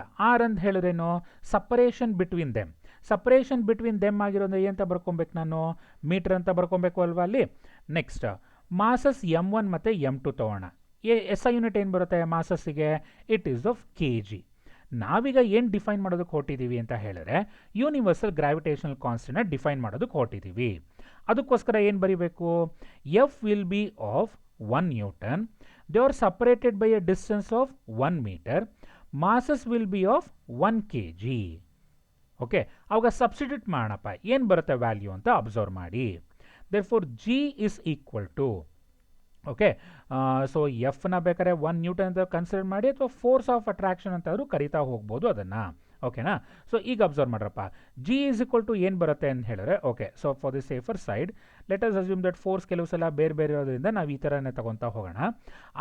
ಅಂತ ಹೇಳಿದ್ರೇನು, separation between them. Separation between them ಆಗಿರೋದ್ರೆ ಏನಂತ ಬರ್ಕೊಬೇಕು, ನಾನು ಮೀಟರ್ ಅಂತ ಬರ್ಕೊಬೇಕು ಅಲ್ವಾ ಅಲ್ಲಿ. ನೆಕ್ಸ್ಟ್ ಮಾಸಸ್ M1 ಮತ್ತು M2 ತಗೋಣ. ಎಸ್ ಐ ಯೂನಿಟ್ ಏನು ಬರುತ್ತೆ ಮಾಸಸ್ಸಿಗೆ, ಇಟ್ ಈಸ್ ಆಫ್ kg. ನಾವೀಗ ಏನು ಡಿಫೈನ್ ಮಾಡೋದಕ್ಕೆ ಹೊರಟಿದ್ದೀವಿ ಅಂತ ಹೇಳಿದ್ರೆ ಯೂನಿವರ್ಸಲ್ ಗ್ರಾವಿಟೇಷನಲ್ ಕಾನ್ಸ್ಟೆಂಟ್ನ ಡಿಫೈನ್ ಮಾಡೋದಕ್ಕೆ ಹೊರಟಿದ್ದೀವಿ. ಅದಕ್ಕೋಸ್ಕರ ಏನು ಬರೀಬೇಕು, F will be of 1 newton, they are separated by a distance of 1 metre, masses will be of 1 kg. Okay, ಅವಾಗ ಸಬ್ಸ್ಟಿಟ್ಯೂಟ್ ಮಾಡೋಣಪ್ಪ, ಏನು ಬರುತ್ತೆ ವ್ಯಾಲ್ಯೂ ಅಂತ ಅಬ್ಸರ್ವ್ ಮಾಡಿ. Therefore G is equal to, okay, so ಎಫ್ನ ಬೇಕಾದ್ರೆ 1 ನ್ಯೂಟನ್ ಅಂತ ಕನ್ಸಿಡರ್ ಮಾಡಿ, ಅಥವಾ ಫೋರ್ಸ್ ಆಫ್ ಅಟ್ರಾಕ್ಷನ್ ಅಂತಾದರೂ ಕರಿತಾ ಹೋಗ್ಬೋದು ಅದನ್ನು. ಓಕೆನಾ? ಸೊ ಈಗ ಅಬ್ಸರ್ವ್ ಮಾಡ್ರಪ್ಪ, ಜಿ ಈಸ್ ಈಕ್ವಲ್ ಟು ಏನು ಬರುತ್ತೆ ಅಂತ ಹೇಳಿದ್ರೆ, okay, so for the safer side let us assume that force ಕೆಲವು ಸಲ ಬೇರೆ ಬೇರೆ ಇರೋದ್ರಿಂದ ನಾವು ಈ ಥರನೇ ತಗೊತಾ ಹೋಗೋಣ.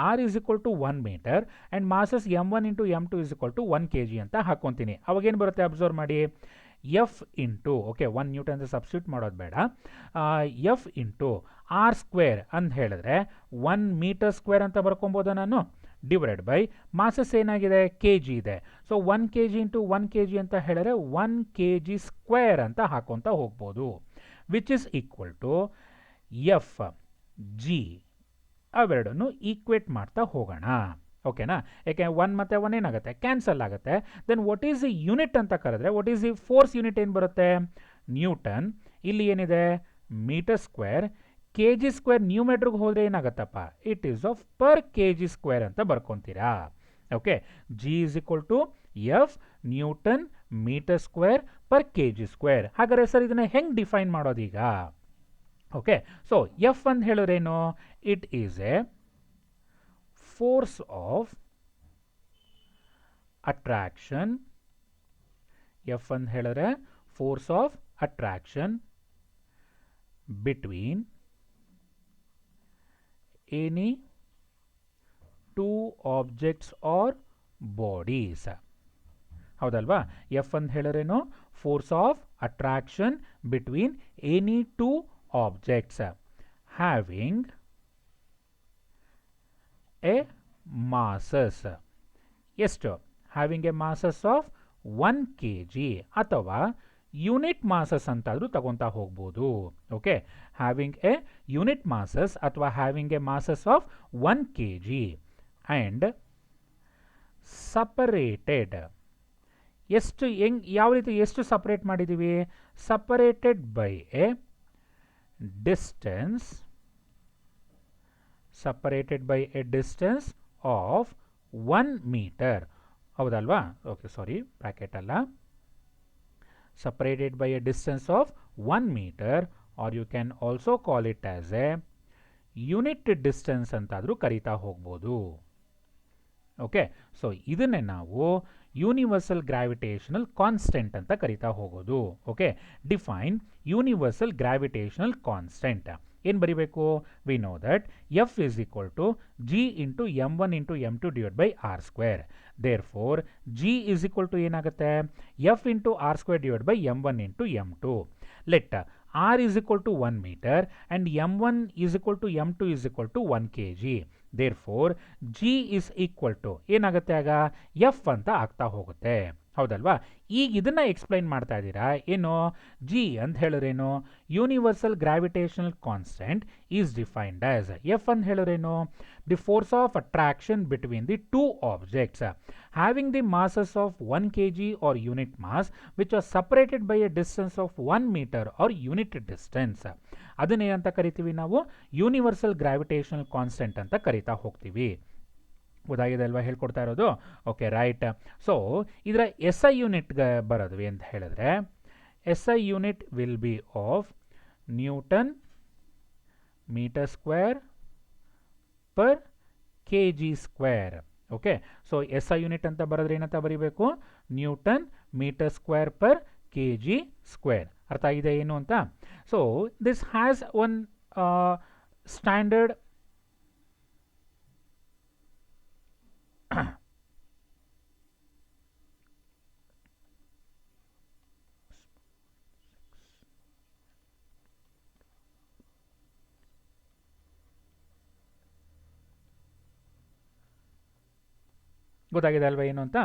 R is equal to 1 metre and masses m1 into m2 is equal to 1 kg ಅಂತ ಹಾಕ್ಕೊತೀನಿ. ಅವಾಗೇನು ಬರುತ್ತೆ ಅಬ್ಸರ್ವ್ ಮಾಡಿ, ಎಫ್ ಇಂಟು, ಓಕೆ 1 ನ್ಯೂಟನ್ ಅಂತ ಸಬ್ಸ್ಟಿಟ್ಯೂಟ್ ಮಾಡೋದು ಬೇಡ, ಎಫ್ ಇಂಟು ಆರ್ ಸ್ಕ್ವೇರ್ ಅಂತ ಹೇಳಿದ್ರೆ 1 ಮೀಟರ್ ಸ್ಕ್ವೇರ್ ಅಂತ ಬರ್ಕೊಬೋದ ನಾನು, ಡಿವೈಡೆಡ್ ಬೈ ಮಾಸಸ್ ಏನಾಗಿದೆ ಕೆ ಜಿ ಇದೆ. ಸೊ 1 kg ಇಂಟು 1 kg ಅಂತ ಹೇಳಿದ್ರೆ 1 kg ಸ್ಕ್ವೇರ್ ಅಂತ ಹಾಕೊತ ಹೋಗ್ಬೋದು, which is equal to F G. ಅವೆರಡನ್ನು ಈಕ್ವೇಟ್ ಮಾಡ್ತಾ ಹೋಗೋಣ. ಓಕೆನಾ? ಯಾಕೆ 1 ಮತ್ತು 1 ಏನಾಗುತ್ತೆ, ಕ್ಯಾನ್ಸಲ್ ಆಗುತ್ತೆ. Then what is the unit ಅಂತ ಕರೆದ್ರೆ, what is the force unit ಏನು ಬರುತ್ತೆ, ನ್ಯೂಟನ್. ಇಲ್ಲಿ ಏನಿದೆ metre square, K G square ನ್ಯೂಮೆಟ್ರಿಗೆ ಹೋದರೆ ಏನಾಗುತ್ತಪ್ಪ, it is of per K G square ಅಂತ ಬರ್ಕೊತೀರಾ. Okay, G is equal to F newton metre square per K G square. ಹಾಗಾದ್ರೆ ಸರ್ ಇದನ್ನು ಹೆಂಗೆ ಡಿಫೈನ್ ಮಾಡೋದೀಗ? ಓಕೆ, ಸೊ ಎಫ್ ಅಂತ ಹೇಳಿದ್ರೇನು, it is a force of attraction. F ಅಂತ ಹೇಳಿದ್ರೆ force of attraction between any two objects or bodies. ಹೌದಲ್ವಾ? ಎಫ್ ಅಂತ ಹೇಳಿದ್ರೇನು, force of attraction between any two objects having a masses. ಎಷ್ಟು? Having a masses of 1 kg ಅಥವಾ ಯೂನಿಟ್ ಮಾಸಸ್ ಅಂತಾದರೂ ತಗೊತಾ ಹೋಗ್ಬೋದು. Okay, having a unit masses ಅಥವಾ having a masses of 1 kg and separated. ಎಷ್ಟು ಯಾವ ರೀತಿ ಎಷ್ಟು ಸಪರೇಟ್ ಮಾಡಿದ್ದೀವಿ, separated by a distance, separated by a distance of 1 metre. ಹೌದಲ್ವಾ? ಓಕೆ, ಸಾರಿ, ಬ್ರಾಕೆಟ್ ಅಲ್ಲ, separated by a distance of 1 meter, or you can also call it as a unit distance ಅಂತಾದರೂ ಕರೀತಾ ಹೋಗ್ಬೋದು. ಓಕೆ, ಸೊ ಇದನ್ನೇ ನಾವು ಯೂನಿವರ್ಸಲ್ ಗ್ರಾವಿಟೇಷನಲ್ ಕಾನ್ಸ್ಟೆಂಟ್ ಅಂತ ಕರೀತಾ ಹೋಗೋದು. Okay, define universal gravitational constant. ಏನು ಬರಿಬೇಕು, we know that F is equal to G into m1 into m2 divide by R square. Therefore G is equal to ಏನಾಗುತ್ತೆ, F into R square divide by m1 into m2. Let R is equal to 1 metre and m1 is equal to m2 is equal to 1 kg. Therefore G is equal to ಏನಾಗುತ್ತೆ, ಆಗ ಎಫ್ ಅಂತ ಆಗ್ತಾ ಹೋಗುತ್ತೆ. ಹೌದಲ್ವಾ? ಈಗ ಇದನ್ನ ಎಕ್ಸ್ಪ್ಲೈನ್ ಮಾಡ್ತಾ ಇದ್ದೀರಾ, ಏನು ಜಿ ಅಂತ ಹೇಳಿದ್ರೇನು, universal gravitational constant is defined as, F ಅಂತ ಹೇಳಿದ್ರೇನು, the force of attraction between the two objects having the masses of 1 kg or unit mass which are separated by a distance of 1 metre or unit distance. ಅದನ್ನೇನಂತ ಕರಿತೀವಿ ನಾವು, ಯೂನಿವರ್ಸಲ್ ಗ್ರಾವಿಟೇಷನಲ್ ಕಾನ್ಸ್ಟೆಂಟ್ ಅಂತ ಕರಿತಾ ಹೋಗ್ತೀವಿ. ಗೊತ್ತಾಗಿದೆ ಅಲ್ವಾ ಹೇಳ್ಕೊಡ್ತಾ ಇರೋದು? Okay, right. ಸೊ ಇದರ ಎಸ್ ಐ ಯೂನಿಟ್ಗೆ ಬರೋದ್ವಿ ಅಂತ ಹೇಳಿದ್ರೆ, S I unit will be of newton metre square per K G square. Okay, so S I unit ಅಂತ ಬರೋದ್ರೆ ಏನಂತ ಬರೀಬೇಕು, newton metre square per K G square. ಅರ್ಥ ಆಗಿದೆ ಏನು ಅಂತ? So this has one standard ಗೊತ್ತಾಗಿದೆ ಅಲ್ವಾ ಏನು ಅಂತ?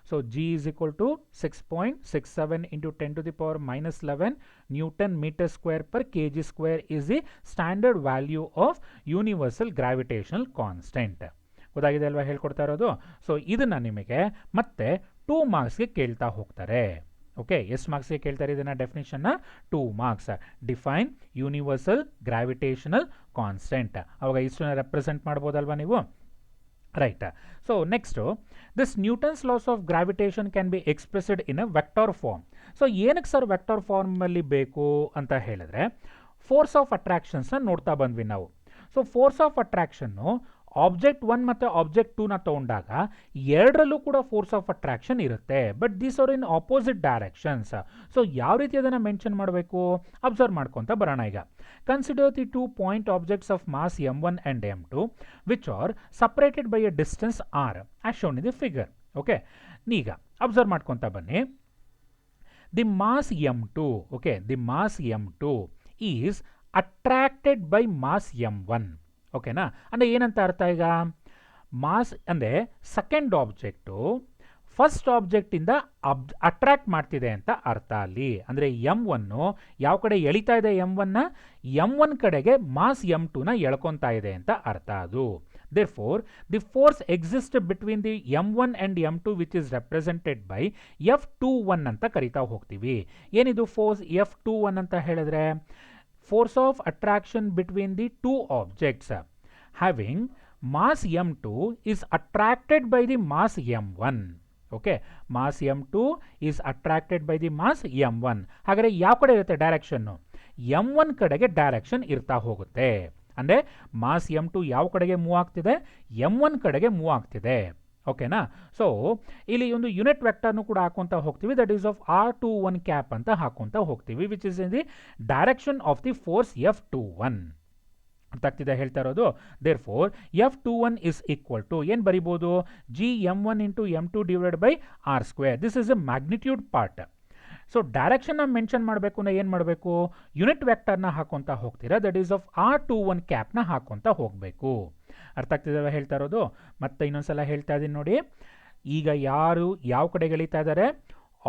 So G is equal to 6.67 into 10 to the power minus 11 newton metre square per K G square is the standard value of universal gravitational constant. ಗೊತ್ತಾಗಿದೆ ಅಲ್ವಾ ಹೇಳ್ಕೊಡ್ತಾ ಇರೋದು? ಸೊ ಇದನ್ನು ನಿಮಗೆ ಮತ್ತೆ 2 ಮಾರ್ಕ್ಸ್ಗೆ ಕೇಳ್ತಾ ಹೋಗ್ತಾರೆ. ಓಕೆ, ಎಷ್ಟು ಮಾರ್ಕ್ಸ್ಗೆ ಕೇಳ್ತಾರೆ ಇದನ್ನು ಡೆಫಿನಿಷನ್ನ? 2 marks. Define universal gravitational constant. ಅವಾಗ ಇಷ್ಟನ್ನು ರೆಪ್ರೆಸೆಂಟ್ ಮಾಡ್ಬೋದಲ್ವಾ ನೀವು? Right. So next, this Newton's laws of gravitation can be expressed in a vector form. So ಏನಕ್ಕೆ ಸರ್ ವೆಕ್ಟರ್ ಫಾರ್ಮಲ್ಲಿ ಬೇಕು ಅಂತ ಹೇಳಿದ್ರೆ, ಫೋರ್ಸ್ ಆಫ್ ಅಟ್ರಾಕ್ಷನ್ಸ್ನ ನೋಡ್ತಾ ಬಂದ್ವಿ ನಾವು. ಸೊ ಫೋರ್ಸ್ ಆಫ್ ಅಟ್ರಾಕ್ಷನ್ನು ಆಬ್ಜೆಕ್ಟ್ 1 ಮತ್ತು ಆಬ್ಜೆಕ್ಟ್ 2ನ ತೊಗೊಂಡಾಗ ಎರಡರಲ್ಲೂ ಕೂಡ ಫೋರ್ಸ್ ಆಫ್ ಅಟ್ರಾಕ್ಷನ್ ಇರುತ್ತೆ, but these are in opposite directions. So ಯಾವ ರೀತಿ ಅದನ್ನು ಮೆನ್ಷನ್ ಮಾಡಬೇಕು, ಅಬ್ಸರ್ವ್ ಮಾಡ್ಕೊತ ಬರೋಣ ಈಗ. Consider the 2 point objects of mass m1 and m2 which are separated by a distance r as shown in the figure. Okay, ಈಗ ಅಬ್ಸರ್ವ್ ಮಾಡ್ಕೊತ ಬನ್ನಿ. The mass m2, okay, the mass m2 is attracted by mass m1. ಓಕೆನಾ? ಅಂದರೆ ಏನಂತ ಅರ್ಥ ಈಗ, ಮಾಸ್ ಅಂದರೆ ಸೆಕೆಂಡ್ ಆಬ್ಜೆಕ್ಟು ಫಸ್ಟ್ ಆಬ್ಜೆಕ್ಟಿಂದ ಅಟ್ರಾಕ್ಟ್ ಮಾಡ್ತಿದೆ ಅಂತ ಅರ್ಥ ಅಲ್ಲಿ. ಅಂದರೆ m1 ಯಾವ ಕಡೆ ಎಳಿತಾ ಇದೆ m1ನ, m1 ಕಡೆಗೆ ಮಾಸ್ m2ನ ಎಳ್ಕೊತಾ ಇದೆ ಅಂತ ಅರ್ಥ ಅದು. Therefore, the force exists between the m1 and m2 which is represented by F21 ಅಂತ ಕರಿತಾ ಹೋಗ್ತೀವಿ. ಏನಿದು ಫೋರ್ಸ್ F21 ಅಂತ ಹೇಳಿದ್ರೆ, force of attraction between the two objects having mass m2 is attracted by the mass m1. Okay, mass m2 is attracted by the mass m1. ಹಾಗಾದ್ರೆ ಯಾವ ಕಡೆ ಇರುತ್ತೆ ಡೈರೆಕ್ಷನ್, m1 ಕಡೆಗೆ ಡೈರೆಕ್ಷನ್ ಇರ್ತಾ ಹೋಗುತ್ತೆ. ಅಂದರೆ ಮಾಸ್ m2 ಯಾವ ಕಡೆಗೆ ಮೂವ್ ಆಗ್ತಿದೆ, m1 ಕಡೆಗೆ ಮೂವ್ ಆಗ್ತಿದೆ. ಓಕೆನಾ? ಸೊ ಇಲ್ಲಿ ಒಂದು ಯೂನಿಟ್ ವೆಕ್ಟರ್ನು ಕೂಡ ಹಾಕೊಂತ ಹೋಗ್ತೀವಿ, that is of r21 cap ಅಂತ ಹಾಕೊಂತ ಹೋಗ್ತೀವಿ, which is in the direction of the force F21. ಅರ್ಥ ಆಗ್ತಿದೆ ಹೇಳ್ತಾ ಇರೋದು? Therefore F21 is equal to ಏನು ಬರಿಬೋದು, gm1 into m2 divided by r². This is a magnitude part. So ಡೈರೆಕ್ಷನ್ನ ಮೆನ್ಷನ್ ಮಾಡಬೇಕು ಅಂದರೆ ಏನು ಮಾಡಬೇಕು, ಯೂನಿಟ್ ವೆಕ್ಟರ್ನ ಹಾಕೊಂತ ಹೋಗ್ತೀರಾ, ದಟ್ ಈಸ್ ಆಫ್ r21 ಕ್ಯಾಪ್ನ ಹಾಕೊಂತ ಹೋಗಬೇಕು. ಅರ್ಥ ಆಗ್ತಿದ್ದಾವೆ ಹೇಳ್ತಾ ಇರೋದು? ಮತ್ತೆ ಇನ್ನೊಂದ್ಸಲ ಹೇಳ್ತಾ ಇದ್ದೀನಿ ನೋಡಿ. ಈಗ ಯಾರು ಯಾವ ಕಡೆಗೆ ಎಳಿತಾ ಇದ್ದಾರೆ,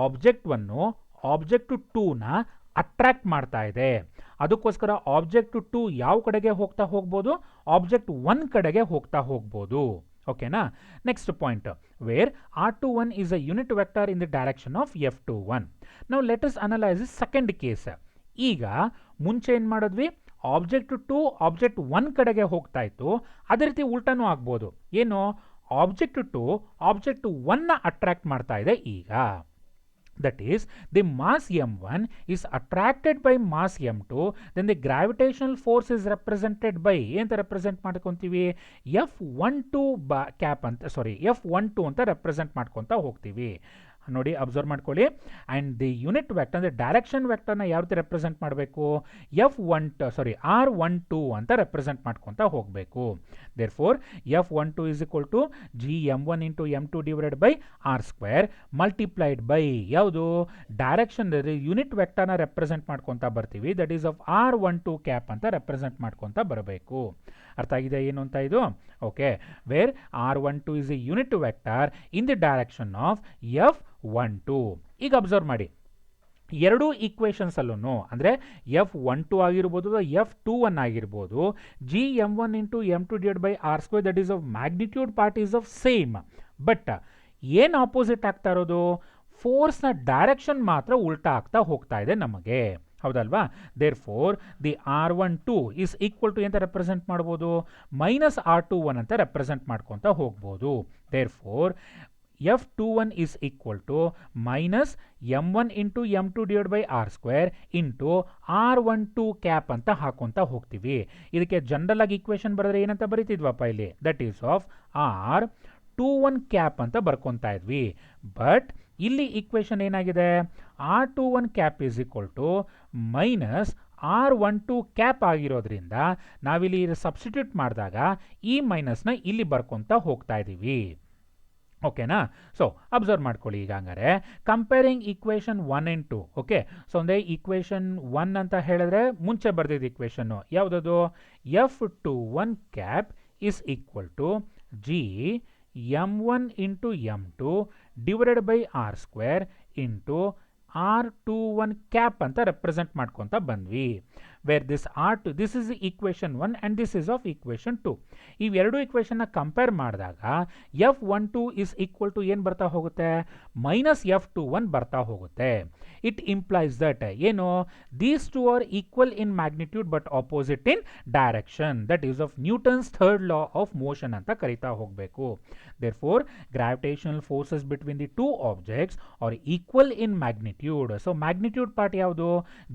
ಆಬ್ಜೆಕ್ಟ್ 1 ಆಬ್ಜೆಕ್ಟ್ 2ನ ಅಟ್ರಾಕ್ಟ್ ಮಾಡ್ತಾ ಇದೆ. ಅದಕ್ಕೋಸ್ಕರ ಆಬ್ಜೆಕ್ಟ್ 2 ಯಾವ ಕಡೆಗೆ ಹೋಗ್ಬೋದು, ಆಬ್ಜೆಕ್ಟ್ 1 ಕಡೆಗೆ ಹೋಗ್ಬೋದು. ಓಕೆನಾ? Next point, where r21 is a unit vector in the direction of F21. Now let us analyze the second case. ಈಗ ಮುಂಚೆ ಏನು ಮಾಡಿದ್ವಿ, ಆಬ್ಜೆಕ್ಟ್ 2 ಆಬ್ಜೆಕ್ಟ್ 1 ಕಡೆಗೆ ಹೋಗ್ತಾ ಇತ್ತು, ಅದೇ ರೀತಿ ಉಲ್ಟಾನೂ ಆಗ್ಬೋದು. ಏನು, ಆಬ್ಜೆಕ್ಟ್ 2 ಆಬ್ಜೆಕ್ಟ್ 1ನ ಅಟ್ರಾಕ್ಟ್ ಮಾಡ್ತಾ ಇದೆ ಈಗ. That is, the mass m1 is attracted by mass m2, then the gravitational force is represented by ಏನಂತ ರೆಪ್ರೆಸೆಂಟ್ ಮಾಡ್ಕೊತೀವಿ, F12 ಕ್ಯಾಪ್ ಅಂತ, ಸಾರಿ F12 ಅಂತ ರೆಪ್ರೆಸೆಂಟ್ ಮಾಡ್ಕೊತಾ ಹೋಗ್ತೀವಿ. ನೋಡಿ ಅಬ್ಸರ್ವ್ ಮಾಡ್ಕೊಳ್ಳಿ. ಆ್ಯಂಡ್ ದಿ ಯೂನಿಟ್ ವೆಕ್ಟರ್ ಅಂದರೆ ಡೈರೆಕ್ಷನ್ ವೆಕ್ಟರ್ನ ಯಾವ ರೀತಿ ರೆಪ್ರೆಸೆಂಟ್ ಮಾಡಬೇಕು, R12 ಅಂತ ರೆಪ್ರೆಸೆಂಟ್ ಮಾಡ್ಕೊತಾ ಹೋಗಬೇಕು. Therefore F12 is equal to gm1 into m2 divided by r² multiplied by ಯಾವುದು, ಡೈರೆಕ್ಷನ್ ಯೂನಿಟ್ ವೆಕ್ಟರ್ನ ರೆಪ್ರೆಸೆಂಟ್ ಮಾಡ್ಕೊತಾ ಬರ್ತೀವಿ, that is of R12 cap ಅಂತ ರೆಪ್ರೆಸೆಂಟ್ ಮಾಡ್ಕೊತಾ ಬರಬೇಕು. ಅರ್ಥ ಆಗಿದೆ ಏನು ಅಂತ ಇದು? Okay, where r12 is a unit vector in the direction of F12. ಈಗ ಅಬ್ಸರ್ವ್ ಮಾಡಿ, ಎರಡೂ ಈಕ್ವೇಷನ್ಸ್ ಅಲ್ಲೂ ಅಂದರೆ F12 ಆಗಿರ್ಬೋದು, F21 ಆಗಿರ್ಬೋದು, gm1 into m2 divide by r² that is of magnitude part is of same. But ಏನು ಆಪೋಸಿಟ್ ಆಗ್ತಾ ಇರೋದು, ಫೋರ್ಸ್ನ ಡೈರೆಕ್ಷನ್ ಮಾತ್ರ ಉಲ್ಟಾ ಆಗ್ತಾ ಹೋಗ್ತಾ ಇದೆ ನಮಗೆ, ಹೌದಲ್ವಾ? Therefore the r12 is equal to ಅಂತ ರೆಪ್ರೆಸೆಂಟ್ ಮಾಡ್ಬೋದು, ಮೈನಸ್ r21 ಅಂತ ರೆಪ್ರೆಸೆಂಟ್ ಮಾಡ್ಕೊತಾ ಹೋಗ್ಬೋದು. Therefore F21 is equal to minus m1 into m2 divided by r² into r12 cap ಅಂತ ಹಾಕೊಂತ ಹೋಗ್ತೀವಿ. ಇದಕ್ಕೆ ಜನರಲ್ ಆಗಿ ಈಕ್ವೇಶನ್ ಬರೆದ್ರೆ ಏನಂತ ಬರೀತಿದ್ವಪ್ಪ ಇಲ್ಲಿ, that is of r21 cap ಅಂತ ಬರ್ಕೊತಾ ಇದ್ವಿ. ಬಟ್ ಇಲ್ಲಿ ಈಕ್ವೇಶನ್ ಏನಾಗಿದೆ, r21 cap is equal to minus r12 cap ಆಗಿರೋದ್ರಿಂದ ನಾವಿಲ್ಲಿ ಸಬ್ಸ್ಟಿಟ್ಯೂಟ್ ಮಾಡಿದಾಗ ಈ ಮೈನಸ್ನ ಇಲ್ಲಿ ಬರ್ಕೊತಾ ಹೋಗ್ತಾ ಇದ್ದೀವಿ. ಓಕೆನಾ? ಸೊ ಅಬ್ಸರ್ವ್ ಮಾಡ್ಕೊಳ್ಳಿ. ಈಗ ಹಂಗಾರೆ comparing equation 1 and 2. Okay, so ಅಂದರೆ ಈಕ್ವೇಶನ್ 1 ಅಂತ ಹೇಳಿದ್ರೆ ಮುಂಚೆ ಬರ್ದಿದ್ದ ಈಕ್ವೇಶನ್ನು ಯಾವುದದು, F21 cap is equal to gm1 into m2 divided by r² into r21 cap ಅಂತ ರೆಪ್ರೆಸೆಂಟ್ ಮಾಡ್ಕೊತ ಬಂದ್ವಿ. Where this is equation 1 and this is of equation 2. ಇವೆರಡು ಈಕ್ವೇಷನ್ನ ಕಂಪೇರ್ ಮಾಡಿದಾಗ F12 ಇಸ್ ಈಕ್ವಲ್ ಟು ಏನು ಬರ್ತಾ ಹೋಗುತ್ತೆ, -F21 ಬರ್ತಾ ಹೋಗುತ್ತೆ. ಇಟ್ ಇಂಪ್ಲೈಸ್ ದಟ್ ಏನು, these two are equal in magnitude but opposite in direction. That is of Newton's third law of motion ಅಂತ ಕರಿತಾ ಹೋಗಬೇಕು. Therefore, gravitational forces between the two objects are equal in magnitude. So, magnitude part ಯಾವುದು,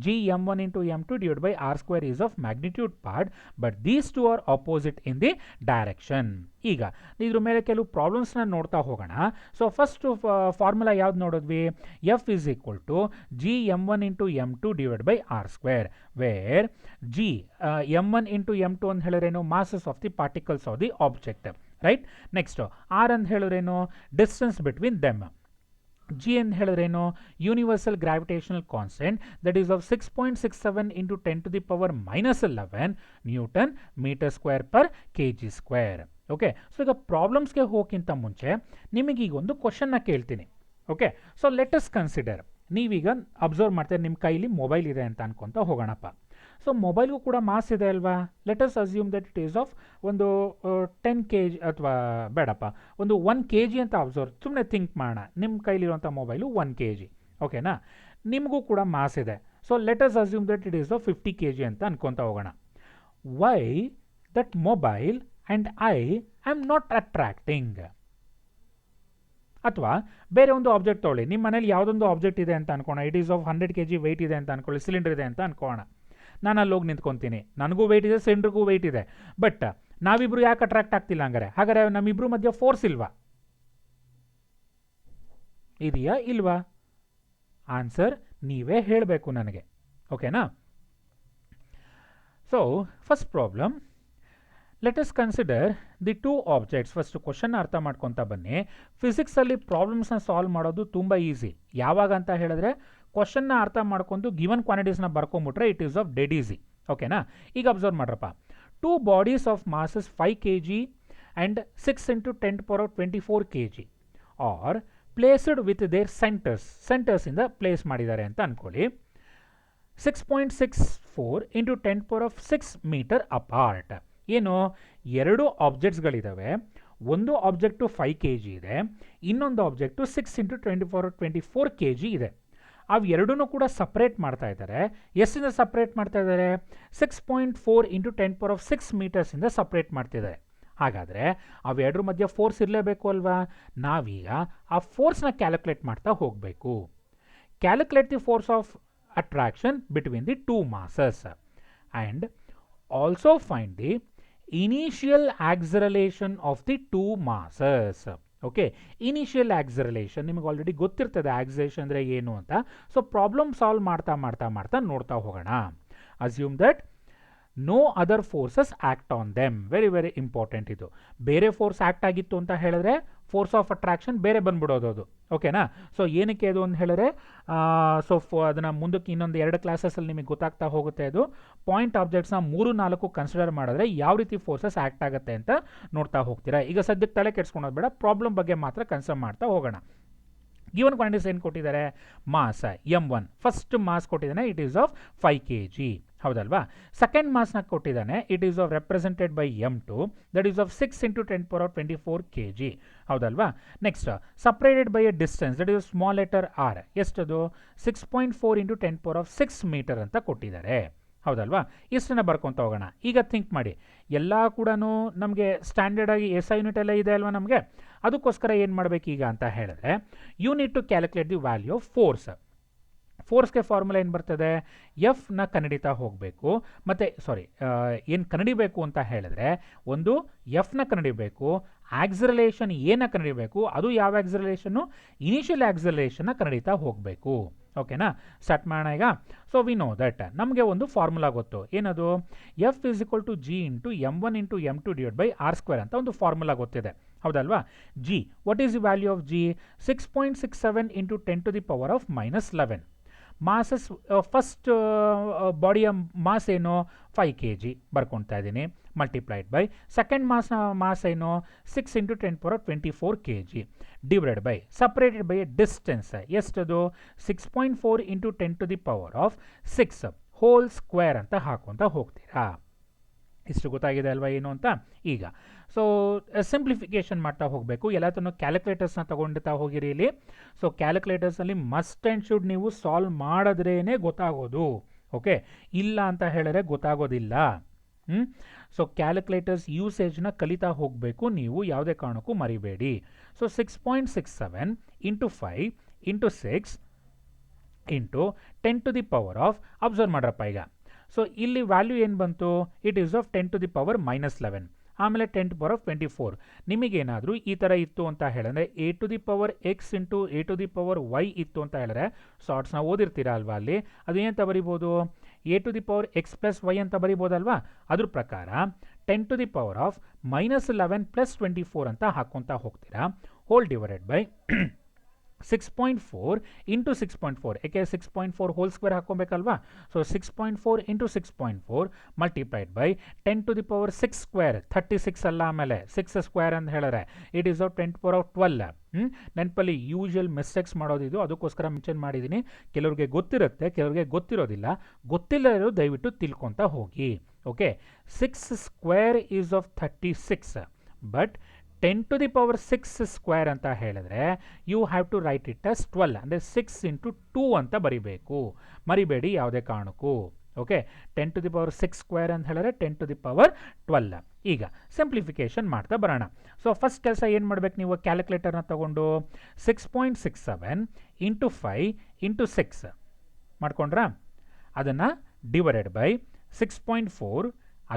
G m1 into m2 divided by r square is of magnitude part, but these two are opposite in the direction. ಈಗ ಇದ್ರ ಮೇಲೆ ಕೆಲವು ಪ್ರಾಬ್ಲಮ್ಸ್ನ ನೋಡ್ತಾ ಹೋಗೋಣ. ಸೊ ಫಸ್ಟ್ ಫಾರ್ಮುಲಾ ಯಾವ್ದು ನೋಡಿದ್ವಿ, F is equal to G m1 into m2 divided by r square, where G m1 into m2 ಅಂತ ಹೇಳಿದ್ರೇನು, masses of the particles of the object. Right. Next R ಅಂತ ಹೇಳಿದ್ರೇನು, ಡಿಸ್ಟೆನ್ಸ್ ಬಿಟ್ವೀನ್ ದೆಮ್. ಜಿ ಅಂತ ಹೇಳಿದ್ರೇನು, universal gravitational constant, that is of 6.67 into 10 to the power -11 newton metre square per kg². Okay, so ಈಗ ಪ್ರಾಬ್ಲಮ್ಸ್ಗೆ ಹೋಗೋಕ್ಕಿಂತ ಮುಂಚೆ ನಿಮಗೀಗ ಒಂದು ಕ್ವಶನ್ನ ಕೇಳ್ತೀನಿ. Okay, so let us consider, ನೀವೀಗ ಅಬ್ಸರ್ವ್ ಮಾಡ್ತೀರಿ ನಿಮ್ಮ ಕೈಲಿ ಮೊಬೈಲ್ ಇದೆ ಅಂತ ಅನ್ಕೊಂತ ಹೋಗೋಣಪ್ಪ. ಸೊ ಮೊಬೈಲ್ಗೂ ಕೂಡ ಮಾಸ್ ಇದೆ ಅಲ್ವಾ. Let us assume that it is of ಒಂದು 10 kg ಅಥವಾ ಬೇಡಪ್ಪ ಒಂದು 1 kg ಅಂತ ಅಬ್ಸರ್ವ್, ಸುಮ್ಮನೆ ಥಿಂಕ್ ಮಾಡೋಣ. ನಿಮ್ಮ ಕೈಲಿರುವಂಥ ಮೊಬೈಲು 1 kg, ಓಕೆನಾ. ನಿಮಗೂ ಕೂಡ ಮಾಸ್ ಇದೆ. So let us assume that it is of 50 kg ಅಂತ ಅನ್ಕೊತ ಹೋಗೋಣ. Why that mobile and I am not attracting. ಅಥವಾ ಬೇರೆ ಒಂದು ಆಬ್ಜೆಕ್ಟ್ ತೊಗೊಳ್ಳಿ, ನಿಮ್ಮ ಮನೇಲಿ ಯಾವುದೊಂದು ಆಬ್ಜೆಕ್ಟ್ ಇದೆ ಅಂತ ಅನ್ಕೋಣ. It is of 100 kg weight ಇದೆ ಅಂತ ಅನ್ಕೊಳ್ಳಿ, ಸಿಲಿಂಡರ್ ಇದೆ ಅಂತ ಅನ್ಕೋಣ. ನಾನು ಅಲ್ಲಿ ಹೋಗಿ ನಿಂತ್ಕೊತೀನಿ, ನನಗೂ ವೆಯ್ಟ್ ಇದೆ, ಸಿಲಿಂಡರ್ಗೂ ವೆಯ್ಟ್ ಇದೆ, ಬಟ್ ನಾವಿಬ್ರು ಯಾಕೆ ಅಟ್ರಾಕ್ಟ್ ಆಗ್ತಿಲ್ಲ ಹಾಗಾದ್ರೆ ನಮ್ಮಿಬ್ರು ಮಧ್ಯೆ ಫೋರ್ಸ್ ಇಲ್ವಾ, ಇದೆಯಾ ಇಲ್ವಾ? ಆನ್ಸರ್ ನೀವೇ ಹೇಳಬೇಕು ನನಗೆ, ಓಕೆನಾ. So first problem, let us consider the two objects. First question ಅರ್ಥ ಮಾಡ್ಕೊತಾ ಬನ್ನಿ. ಫಿಸಿಕ್ಸಲ್ಲಿ ಪ್ರಾಬ್ಲಮ್ಸ್ನ ಸಾಲ್ವ್ ಮಾಡೋದು ತುಂಬ ಈಸಿ. ಯಾವಾಗ ಅಂತ ಹೇಳಿದ್ರೆ ಕ್ವಶನ್ನ ಅರ್ಥ ಮಾಡ್ಕೊಂಡು ಗಿವನ್ ಕ್ವಾಂಟಿಟೀಸ್ನ ಬರ್ಕೊಂಬಿಟ್ರೆ it is of dead easy, ಓಕೆನಾ. ಈಗ ಅಬ್ಸರ್ವ್ ಮಾಡ್ರಪ್ಪ, two bodies of masses 5 kg and 6 into 10⁻24 kg are placed with their ಸೆಂಟರ್ಸಿಂದ ಪ್ಲೇಸ್ ಮಾಡಿದ್ದಾರೆ ಅಂತ ಅಂದ್ಕೊಳ್ಳಿ. 6.64 into 10⁶ ಮೀಟರ್ ಅಪಾರ್ಟ್. ಏನು, ಎರಡು ಆಬ್ಜೆಕ್ಟ್ಸ್ಗಳಿದ್ದಾವೆ. ಒಂದು ಆಬ್ಜೆಕ್ಟು 5 kg ಇದೆ, ಇನ್ನೊಂದು ಆಬ್ಜೆಕ್ಟು 6 into 10⁻24 kg ಇದೆ. ಅವು ಎರಡೂ ಕೂಡ ಸಪ್ರೇಟ್ ಮಾಡ್ತಾ ಇದ್ದಾರೆ. ಎಷ್ಟಿಂದ ಸಪ್ರೇಟ್ ಮಾಡ್ತಾ ಇದ್ದಾರೆ, 6.4 into 10⁶ ಮೀಟರ್ಸಿಂದ ಸಪ್ರೇಟ್ ಮಾಡ್ತಿದ್ದಾರೆ. ಹಾಗಾದರೆ ಅವೆರಡರ ಮಧ್ಯೆ ಫೋರ್ಸ್ ಇರಲೇಬೇಕು ಅಲ್ವಾ. ನಾವೀಗ ಆ ಫೋರ್ಸ್ನ ಕ್ಯಾಲ್ಕುಲೇಟ್ ಮಾಡ್ತಾ ಹೋಗಬೇಕು. Calculate the force of attraction between the two masses and also find the initial acceleration of the two masses. Okay, initial acceleration ನಿಮಗೆ ಆಲ್ರೆಡಿ ಗೊತ್ತಿರ್ತದೆ ಆಕ್ಸಲರೇಷನ್ ಅಂದರೆ ಏನು ಅಂತ. ಸೊ ಪ್ರಾಬ್ಲಮ್ ಸಾಲ್ವ್ ಮಾಡ್ತಾ ಮಾಡ್ತಾ ಮಾಡ್ತಾ ನೋಡ್ತಾ ಹೋಗೋಣ. Assume that no other forces act on them. Very very important ಇದು. ಬೇರೆ ಫೋರ್ಸ್ ಆ್ಯಕ್ಟ್ ಆಗಿತ್ತು ಅಂತ ಹೇಳಿದ್ರೆ ಫೋರ್ಸ್ ಆಫ್ ಅಟ್ರಾಕ್ಷನ್ ಬೇರೆ ಬಂದ್ಬಿಡೋದು ಅದು, ಓಕೆನಾ. ಸೊ ಏನಕ್ಕೆ ಅದು ಅಂತ ಹೇಳಿದ್ರೆ ಅದನ್ನು ಮುಂದಕ್ಕೆ ಇನ್ನೊಂದು 2 ಕ್ಲಾಸಸ್ಸಲ್ಲಿ ನಿಮಗೆ ಗೊತ್ತಾಗ್ತಾ ಹೋಗುತ್ತೆ. ಅದು ಪಾಯಿಂಟ್ ಆಬ್ಜೆಕ್ಟ್ಸ್ನ 3-4 ಕನ್ಸಿಡರ್ ಮಾಡಿದ್ರೆ ಯಾವ ರೀತಿ ಫೋರ್ಸಸ್ ಆ್ಯಕ್ಟ್ ಆಗುತ್ತೆ ಅಂತ ನೋಡ್ತಾ ಹೋಗ್ತೀರಾ. ಈಗ ಸದ್ಯಕ್ಕೆ ತಲೆ ಕೆಡ್ಸ್ಕೊಳೋದು ಬೇಡ, ಪ್ರಾಬ್ಲಮ್ ಬಗ್ಗೆ ಮಾತ್ರ ಕನ್ಸಿಡರ್ ಮಾಡ್ತಾ ಹೋಗೋಣ. ಗಿವನ್ ಕ್ವಾಂಟಿಟೀಸ್ ಏನು ಕೊಟ್ಟಿದ್ದಾರೆ, ಮಾಸ್ m1 ಫಸ್ಟ್ ಮಾಸ್ ಕೊಟ್ಟಿದ್ದಾನೆ, ಇಟ್ ಈಸ್ ಆಫ್ 5 kg, ಹೌದಲ್ವಾ. ಸೆಕೆಂಡ್ ಮಾಸ್ನ ಕೊಟ್ಟಿದ್ದಾನೆ, it is of represented by m2, that is of 6 into 10⁻24 kg, ಹೌದಲ್ವಾ. Next separated by a distance, that is small letter R, ಎಷ್ಟದು 6.4 into 10⁶ ಮೀಟರ್ ಅಂತ ಕೊಟ್ಟಿದ್ದಾರೆ, ಹೌದಲ್ವಾ. ಇಷ್ಟನ್ನು ಬರ್ಕೊತ ಹೋಗೋಣ. ಈಗ ಥಿಂಕ್ ಮಾಡಿ, ಎಲ್ಲ ಕೂಡ ನಮಗೆ ಸ್ಟ್ಯಾಂಡರ್ಡ್ ಆಗಿ SI ಯೂನಿಟ್ ಎಲ್ಲ ಇದೆ ಅಲ್ವಾ ನಮಗೆ. ಅದಕ್ಕೋಸ್ಕರ ಏನು ಮಾಡಬೇಕೀಗ ಅಂತ ಹೇಳಿದ್ರೆ, you need to calculate the value of force. ಫೋರ್ಸ್ಗೆ ಫಾರ್ಮುಲಾ ಏನು ಬರ್ತದೆ, ಎಫ್ನ ಕಂಡಿಡಿತಾ ಹೋಗಬೇಕು. ಮತ್ತು ಏನು ಕಂಡಿಡಿಬೇಕು ಅಂತ ಹೇಳಿದ್ರೆ, ಒಂದು ಎಫ್ನ ಕಂಡಿಡಿಬೇಕು, ಆಕ್ಸಲರೇಷನ್ ಏನ ಕಂಡಿಡಿಬೇಕು, ಅದು ಯಾವ ಆಕ್ಸಲರೇಷನ್ನು, ಇನಿಷಿಯಲ್ ಆಕ್ಸಲರೇಷನ್ನ ಕಂಡಿಡಿತಾ ಹೋಗಬೇಕು, ಓಕೆನಾ. ಸ್ಟಾರ್ಟ್ ಮಾಡೋಣ ಈಗ. ಸೊ ವಿ ನೋ ದಟ್ ನಮಗೆ ಒಂದು ಫಾರ್ಮುಲಾ ಗೊತ್ತು, ಏನದು, F is equal to G into m1 into m2 divided by r² ಅಂತ ಒಂದು ಫಾರ್ಮುಲಾ ಗೊತ್ತಿದೆ, ಹೌದಲ್ವಾ. G, what is the value of G, 6.67 into 10⁻⁻11. Masses first ಬಾಡಿಯ ಮಾಸ್ ಏನು 5 kg ಬರ್ಕೊಳ್ತಾ ಇದ್ದೀನಿ, ಮಲ್ಟಿಪ್ಲೈಡ್ ಬೈ ಸೆಕೆಂಡ್ ಮಾಸ್ ಏನು 6 into 10⁻24 kg divided by separated by a distance, ಎಷ್ಟದು 6.4 into 10⁻⁶ ಹೋಲ್ ಸ್ಕ್ವೇರ್ ಅಂತ ಹಾಕ್ಕೊತ ಹೋಗ್ತೀರಾ. ಇಷ್ಟು ಗೊತ್ತಾಗಿದೆ ಅಲ್ವಾ ಏನು ಅಂತ. ಈಗ ಸೊ ಸಿಂಪ್ಲಿಫಿಕೇಶನ್ ಮಾಡ್ತಾ ಹೋಗಬೇಕು. ಎಲ್ಲದನ್ನು ಕ್ಯಾಲ್ಕುಲೇಟರ್ಸ್ನ ತೊಗೊಂಡ್ತಾ ಹೋಗಿರಿ ಇಲ್ಲಿ. ಸೊ ಕ್ಯಾಲ್ಕುಲೇಟರ್ಸಲ್ಲಿ ಮಸ್ಟ್ ಆ್ಯಂಡ್ ಶುಡ್ ನೀವು ಸಾಲ್ವ್ ಮಾಡಿದ್ರೇ ಗೊತ್ತಾಗೋದು. ಓಕೆ, ಇಲ್ಲ ಅಂತ ಹೇಳಿದ್ರೆ ಗೊತ್ತಾಗೋದಿಲ್ಲ. ಸೊ ಕ್ಯಾಲ್ಕುಲೇಟರ್ಸ್ ಯೂಸೇಜ್ನ ಕಲಿತಾ ಹೋಗಬೇಕು ನೀವು, ಯಾವುದೇ ಕಾರಣಕ್ಕೂ ಮರಿಬೇಡಿ. So 6.67 into 5 into 6 into 10 to the power of, observe ಮಾಡ್ರಪ್ಪ ಈಗ. ಸೊ ಇಲ್ಲಿ ವ್ಯಾಲ್ಯೂ ಏನು ಬಂತು, it is of 10 to the power -11, ಆಮೇಲೆ 10 ಟು ಪವರ್ ಆಫ್ 24. ನಿಮಗೇನಾದರೂ ಈ ಥರ ಇತ್ತು ಅಂತ ಹೇಳಿದ್ರೆ a to the power x into a to the power y ಇತ್ತು ಅಂತ ಹೇಳಿದ್ರೆ ಶಾರ್ಟ್ಸ್ನ ಓದಿರ್ತೀರಾ ಅಲ್ವಾ, ಅಲ್ಲಿ ಅದು ಏನಂತ ಬರಿಬೋದು, a to the power x plus y ಅಂತ ಬರಿಬೋದಲ್ವಾ. ಅದ್ರ ಪ್ರಕಾರ 10 to the power of -11 plus 24 ಅಂತ ಹಾಕ್ಕೊತಾ ಹೋಗ್ತೀರಾ, ಹೋಲ್ ಡಿವೈಡೆಡ್ ಬೈ 6.4 ಇಂಟು 6.4, ಯಾಕೆ 6.4 ಹೋಲ್ ಸ್ಕ್ವೇರ್ ಹಾಕ್ಕೊಬೇಕಲ್ವಾ. So 6.4 into 6.4 multiplied by 10 to the power 6 square, 36 ಅಲ್ಲ, ಆಮೇಲೆ 6 ಸ್ಕ್ವೇರ್ ಅಂತ ಹೇಳಿದ್ರೆ it is of 10 to power of 12. ನೆನಪಲ್ಲಿ ಯೂಶುವಲ್ ಮಿಸ್ಟೇಕ್ಸ್ ಮಾಡೋದಿದು, ಅದಕ್ಕೋಸ್ಕರ ಮೆನ್ಷನ್ ಮಾಡಿದ್ದೀನಿ. ಕೆಲವ್ರಿಗೆ ಗೊತ್ತಿರುತ್ತೆ, ಕೆಲವ್ರಿಗೆ ಗೊತ್ತಿರೋದಿಲ್ಲ. ಗೊತ್ತಿಲ್ಲದಿರೋ ದಯವಿಟ್ಟು ತಿಳ್ಕೊತಾ ಹೋಗಿ. Okay, 6 square is of 36, but 10 to the power 6 square ಅಂತ ಹೇಳಿದ್ರೆ you have to write it as 12, ಅಂದರೆ 6 ಇಂಟು 2 ಅಂತ ಬರಿಬೇಕು, ಮರಿಬೇಡಿ ಯಾವುದೇ ಕಾರಣಕ್ಕೂ. Okay, 10 to the power 6 square ಅಂತ ಹೇಳಿದ್ರೆ 10 ಟು ದಿ ಪವರ್ 12. ಈಗ ಸಿಂಪ್ಲಿಫಿಕೇಶನ್ ಮಾಡ್ತಾ ಬರೋಣ. ಸೊ ಫಸ್ಟ್ ಕೆಲಸ ಏನು ಮಾಡ್ಬೇಕು ನೀವು, ಕ್ಯಾಲ್ಕುಲೇಟರ್ನ ತಗೊಂಡು 6.67 ಇಂಟು 5 ಇಂಟು 6 ಮಾಡ್ಕೊಂಡ್ರಾ, ಅದನ್ನು divided by 6.4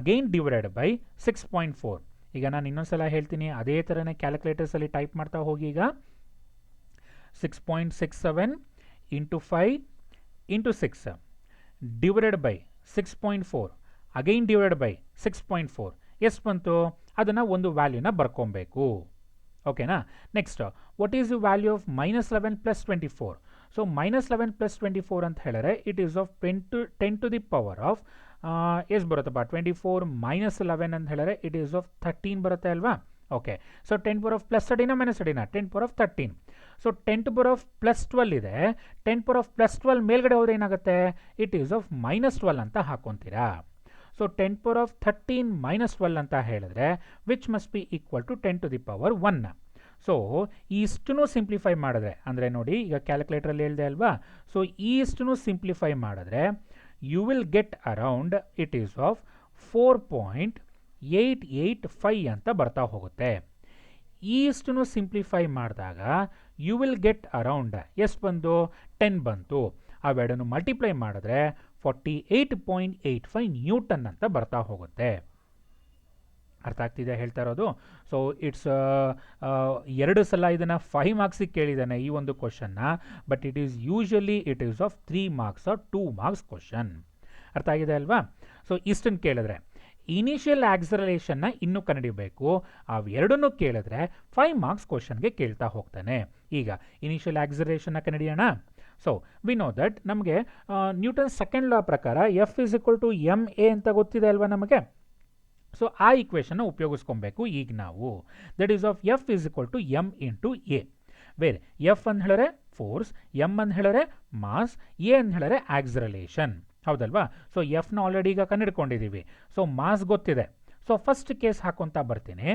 again divided by 6.4. ಈಗ ನಾನು ಇನ್ನೊಂದ್ಸಲ ಹೇಳ್ತೀನಿ, ಅದೇ ಥರನೇ ಕ್ಯಾಲ್ಕುಲೇಟರ್ಸಲ್ಲಿ ಟೈಪ್ ಮಾಡ್ತಾ ಹೋಗಿ. ಈಗ 6.67 into 5 into 6 divided by 6.4 again divide by 6.4 ಎಷ್ಟು ಬಂತು, ಅದನ್ನು ಒಂದು ವ್ಯಾಲ್ಯೂನ ಬರ್ಕೊಬೇಕು. ಓಕೆನಾ. Next, what is the value of -11 plus 24. So -11 plus 24 ಅಂತ ಹೇಳಿದ್ರೆ it is of 10 to the power of ಎಷ್ಟು ಬರುತ್ತಪ್ಪ, 24 -11 ಅಂತ ಹೇಳಿದ್ರೆ ಇಟ್ ಈಸ್ ಆಫ್ 13 ಬರುತ್ತೆ ಅಲ್ವಾ. Okay, so 10 power of plus ಅಡಿನ ಮೈನಸ್ ಅಡಿನ, 10 power of 13. So 10 to power of plus 12 ಇದೆ, 10 ಪವರ್ ಆಫ್ ಪ್ಲಸ್ 12 ಮೇಲ್ಗಡೆ ಹೋದ್ರೆ ಏನಾಗುತ್ತೆ, ಇಟ್ ಈಸ್ ಆಫ್ -12 ಅಂತ ಹಾಕೊತೀರಾ. ಸೊ 10 ಪವರ್ ಆಫ್ 13 -12 ಅಂತ ಹೇಳಿದ್ರೆ which must be equal to 10 to the power 1. So ಇಷ್ಟನ್ನು ಸಿಂಪ್ಲಿಫೈ ಮಾಡಿದ್ರೆ, ಅಂದರೆ ನೋಡಿ ಈಗ ಕ್ಯಾಲ್ಕುಲೇಟ್ರಲ್ಲಿ ಹೇಳಿದೆ ಅಲ್ವಾ, ಸೊ ಇಷ್ಟನ್ನು ಸಿಂಪ್ಲಿಫೈ ಮಾಡಿದ್ರೆ you will get around it is of 4.885 ಅಂತ ಬರ್ತಾ ಹೋಗುತ್ತೆ. ಇಷ್ಟನ್ನು ಸಿಂಪ್ಲಿಫೈ ಮಾಡಿದಾಗ ಯು ವಿಲ್ ಗೆಟ್ ಅರೌಂಡ್ ಎಷ್ಟು ಬಂದು 10 ಬಂತು. ಅವೆರಡನ್ನು ಮಲ್ಟಿಪ್ಲೈ ಮಾಡಿದ್ರೆ 48.85 ನ್ಯೂಟನ್ ಅಂತ ಬರ್ತಾ ಹೋಗುತ್ತೆ. ಅರ್ಥ ಆಗ್ತಿದೆ ಹೇಳ್ತಾ ಇರೋದು. ಸೊ ಇಟ್ಸ್ 2 ಸಲ ಇದನ್ನು 5 ಮಾರ್ಕ್ಸಿಗೆ ಕೇಳಿದ್ದಾನೆ ಈ ಒಂದು ಕ್ವಶನ್ನ, but it is usually it is of 3 marks or 2 marks question. ಅರ್ಥ ಆಗಿದೆ ಅಲ್ವಾ. ಸೊ ಇಷ್ಟನ್ನು ಕೇಳಿದ್ರೆ ಇನಿಷಿಯಲ್ ಆಕ್ಸಲರೇಷನ್ನ ಇನ್ನೂ ಕಂಡುಹಿಡಿಯಬೇಕು, ಅವೆರಡನ್ನೂ ಕೇಳಿದ್ರೆ 5 ಮಾರ್ಕ್ಸ್ ಕ್ವಶನ್ಗೆ ಕೇಳ್ತಾ ಹೋಗ್ತಾನೆ. ಈಗ ಇನಿಷಿಯಲ್ ಆಕ್ಸಲರೇಷನ್ನ ಕಂಡುಹಿಡಿಯೋಣ. ಸೊ ವಿ ನೋ ದಟ್ ನಮಗೆ ನ್ಯೂಟನ್ ಸೆಕೆಂಡ್ ಲಾ ಪ್ರಕಾರ F is equal to m a ಅಂತ ಗೊತ್ತಿದೆ ಅಲ್ವಾ ನಮಗೆ. ಸೊ ಆ ಈಕ್ವೇಷನ್ನ ಉಪಯೋಗಿಸ್ಕೊಬೇಕು ಈಗ ನಾವು. That is of F is equal to m into a, ಬೇರೆ ಎಫ್ ಅಂತ ಹೇಳಿದ್ರೆ ಫೋರ್ಸ್, ಎಮ್ ಅಂತ ಹೇಳಿದ್ರೆ ಮಾಸ್, ಎ ಅಂತ ಹೇಳಿದ್ರೆ ಆಕ್ಸಲರೇಷನ್, ಹೌದಲ್ವಾ. ಸೊ ಎಫ್ನ ಆಲ್ರೆಡಿ ಈಗ ಕಂಡುಹಿಡ್ಕೊಂಡಿದ್ದೀವಿ. ಸೊ ಮಾಸ್ ಗೊತ್ತಿದೆ. ಸೊ ಫಸ್ಟ್ ಕೇಸ್ ಹಾಕೊತಾ ಬರ್ತೀನಿ,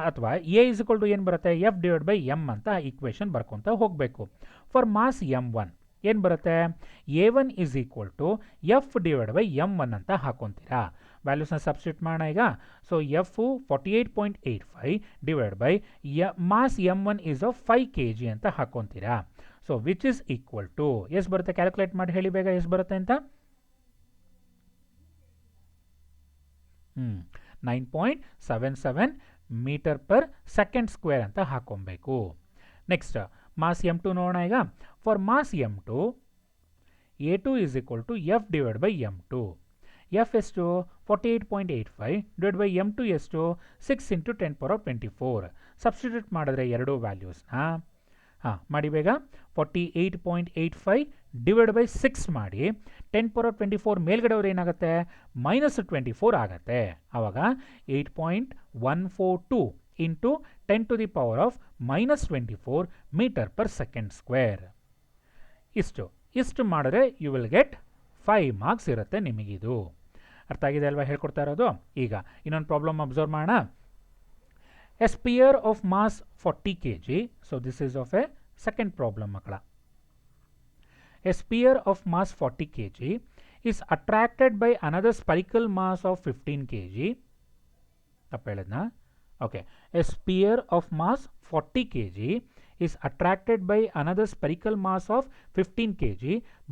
ಅಥವಾ ಎ ಇಸ್ ಈಕ್ವಲ್ ಟು ಏನು ಬರುತ್ತೆ, ಎಫ್ ಡಿವೈಡ್ ಬೈ ಎಮ್ ಅಂತ ಈಕ್ವೇಷನ್ ಬರ್ಕೊತಾ ಹೋಗಬೇಕು. ಫಾರ್ ಮಾಸ್ M1 ಏನು ಬರುತ್ತೆ, A1 is equal to F divide by M1 ಅಂತ ಹಾಕೊತೀರಾ. ವ್ಯಾಲ್ಯೂಸ್ನ ಸಬ್ಸ್ಟಿಟ್ಯೂಟ್ ಮಾಡೋಣ ಈಗ. So F 48.85 divide by mass M1 is of 5 kg ಅಂತ ಹಾಕೊತೀರಾ. So which is equal to ಎಷ್ಟು ಬರುತ್ತೆ, ಕ್ಯಾಲ್ಕುಲೇಟ್ ಮಾಡಿ ಹೇಳಿ ಬೇಗ ಎಷ್ಟು ಬರುತ್ತೆ ಅಂತ. 9.77 ಮೀಟರ್ ಪರ್ ಸೆಕೆಂಡ್ ಸ್ಕ್ವೇರ್ ಅಂತ ಹಾಕೊಬೇಕು. ನೆಕ್ಸ್ಟ್ ಮಾಸ್ M2 ನೋಡೋಣ ಈಗ. For mass M2 A2 is equal to F divide by M2. F ಎಷ್ಟು 48.85 ಡಿವೈಡ್ ಬೈ M2 ಎಷ್ಟು 6 ಇಂಟು 10^24. ಸಬ್ಸ್ಟಿಟ್ಯೂಟ್ ಮಾಡಿದ್ರೆ ಎರಡು ವ್ಯಾಲ್ಯೂಸ್ನ ಮಾಡಿ ಬೇಗ. 48.85 ಡಿವೈಡ್ ಬೈ 6 ಮಾಡಿ 10^24 ಮೇಲ್ಗಡೆ ಅವ್ರು ಏನಾಗುತ್ತೆ -24 ಆಗುತ್ತೆ. ಆವಾಗ 8.142 into 10 to the power of -24 metre per second square. ಇಷ್ಟು ಮಾಡಿದ್ರೆ ಯು ವಿಲ್ ಗೆಟ್ 5 ಮಾರ್ಕ್ಸ್ ಇರುತ್ತೆ ನಿಮಗಿದು. ಅರ್ಥ ಆಗಿದೆ ಅಲ್ವಾ ಹೇಳ್ಕೊಡ್ತಾ ಇರೋದು? ಈಗ ಇನ್ನೊಂದು ಪ್ರಾಬ್ಲಮ್ ಅಬ್ಸರ್ವ್ ಮಾಡೋಣ. A sphere of mass 40 kg. So this is of a second problem ಮಕ್ಕಳ. A sphere of mass 40 kg is attracted by another spherical mass of 15 kg. ತಪ್ಪು ಹೇಳಿದ್ನಾ? Okay. A sphere of mass 40 kg is attracted by another spherical mass of 15 kg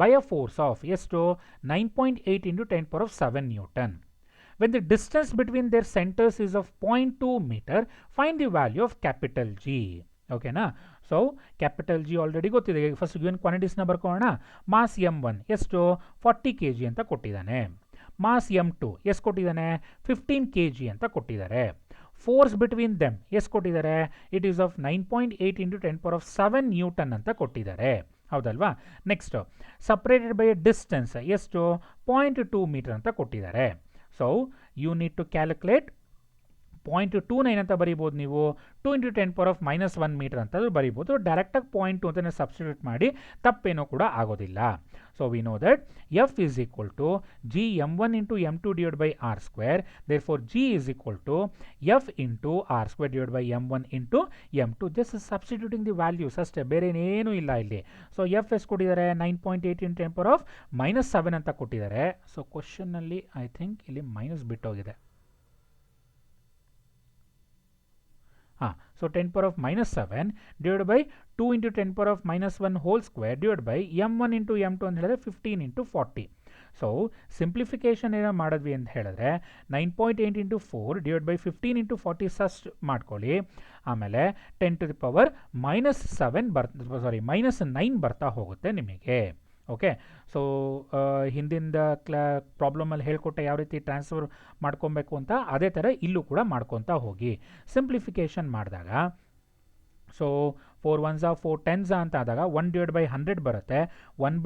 by a force of ಎಷ್ಟು 9.8 into 10 power of 7 Newton. When the distance between their centers is of 0.2 meter, find the value of capital G. ಓಕೆನಾ? ಸೊ ಕ್ಯಾಪಿಟಲ್ ಜಿ ಆಲ್ರೆಡಿ ಗೊತ್ತಿದೆ. ಫಸ್ಟ್ ಗಿವನ್ ಕ್ವಾಂಟಿಟೀಸ್ನ ಬರ್ಕೊಳ್ಳೋಣ. ಮಾಸ್ m1 ಎಷ್ಟು 40 kg ಅಂತ ಕೊಟ್ಟಿದ್ದಾನೆ. ಮಾಸ್ m2 ಎಷ್ಟು ಕೊಟ್ಟಿದ್ದಾನೆ 15 kg ಅಂತ ಕೊಟ್ಟಿದ್ದಾರೆ. ಫೋರ್ಸ್ ಬಿಟ್ವೀನ್ ದೆಮ್ ಎಷ್ಟು ಕೊಟ್ಟಿದ್ದಾರೆ? It is of 9.8 into 10 power of 7 Newton ಅಂತ ಕೊಟ್ಟಿದ್ದಾರೆ. ಹೌದಲ್ವಾ? ನೆಕ್ಸ್ಟ್ ಸಪ್ರೇಟೆಡ್ ಬೈ ಡಿಸ್ಟೆನ್ಸ್ ಎಷ್ಟು 0.2 ಮೀಟರ್ ಅಂತ ಕೊಟ್ಟಿದ್ದಾರೆ. So you need to calculate 0.29 ಅಂತ ಬರೀಬೋದು ನೀವು. 2 into 10 power of -1 ಮೀಟರ್ ಅಂತ ಬರೀಬೋದು. ಡೈರೆಕ್ಟಾಗಿ 0.2 ಅಂತಲೇ ಸಬ್ಸ್ಟಿಟ್ಯೂಟ್ ಮಾಡಿ ತಪ್ಪೇನೂ ಕೂಡ ಆಗೋದಿಲ್ಲ. So we know that F is equal to G m1 into m2 divided by r square. therefore g is equal to f into r square divided by m1 into m2. just substituting the values ಅಷ್ಟೇ, ಬೇರೆ ಏನೇನೂ ಇಲ್ಲ ಇಲ್ಲಿ. ಸೊ ಎಫ್ ಎಷ್ಟು ಕೊಟ್ಟಿದ್ದಾರೆ 9.8 into 10 power of -7 ಅಂತ ಕೊಟ್ಟಿದ್ದಾರೆ. ಸೊ ಕ್ವಶನ್ನಲ್ಲಿ ಐ ಥಿಂಕ್ ಇಲ್ಲಿ minus ಬಿಟ್ಟೋಗಿದೆ. So 10 power of -7 divided by 2 into 10 power of -1 whole square divided by m1 into m2 ಅಂತ ಹೇಳಿದ್ರೆ 15 into 40. ಸೊ ಸಿಂಪ್ಲಿಫಿಕೇಶನ್ ಏನೋ ಮಾಡಿದ್ವಿ ಅಂತ ಹೇಳಿದ್ರೆ 9.8 into 4 divided by 15 into 40 ಸಸ್ಟ್ ಮಾಡ್ಕೊಳ್ಳಿ. ಆಮೇಲೆ 10 to the power -7 -9 ಬರ್ತಾ ಹೋಗುತ್ತೆ ನಿಮಗೆ. ಓಕೆ. ಸೊ ಹಿಂದಿಂದ ಪ್ರಾಬ್ಲಮಲ್ಲಿ ಹೇಳ್ಕೊಟ್ಟೆ ಯಾವ ರೀತಿ ಟ್ರಾನ್ಸ್ಫರ್ ಮಾಡ್ಕೊಬೇಕು ಅಂತ, ಅದೇ ಥರ ಇಲ್ಲೂ ಕೂಡ ಮಾಡ್ಕೊತಾ ಹೋಗಿ. ಸಿಂಪ್ಲಿಫಿಕೇಶನ್ ಮಾಡಿದಾಗ ಸೊ 4 1s 4 10s ಅಂತ ಆದಾಗ 1 divided by 100 ಬರುತ್ತೆ. 1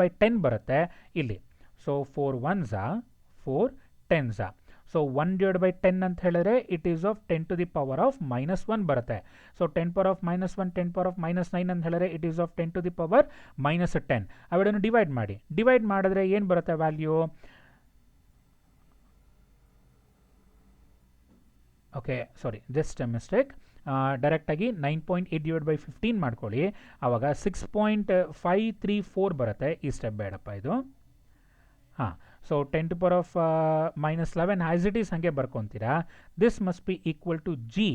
by 10 ಬರುತ್ತೆ ಇಲ್ಲಿ. So 4 1s 4 10s. So 1 divided by 10 ಅಂತ ಹೇಳಿದ್ರೆ it is of 10 to the power of -1 ಬರುತ್ತೆ. So 10 power of -1 10 power of -9 ಅಂತ ಹೇಳಿದ್ರೆ it is of 10 to the power -10. ಅವೆರಡನ್ನು ಡಿವೈಡ್ ಮಾಡಿ. ಡಿವೈಡ್ ಮಾಡಿದ್ರೆ ಏನು ಬರುತ್ತೆ value? Okay, sorry, just a mistake. ಡೈರೆಕ್ಟಾಗಿ 9.8 divided by 15 ಮಾಡ್ಕೊಳ್ಳಿ. ಆವಾಗ 6.534 ಬರುತ್ತೆ. ಈ ಸ್ಟೆಪ್ ಬೇಡಪ್ಪ ಇದು. ಹಾಂ, so 10 to the power of -11 as it is ಹಾಗೆ ಬರ್ಕೊತೀರಾ. This must be equal to G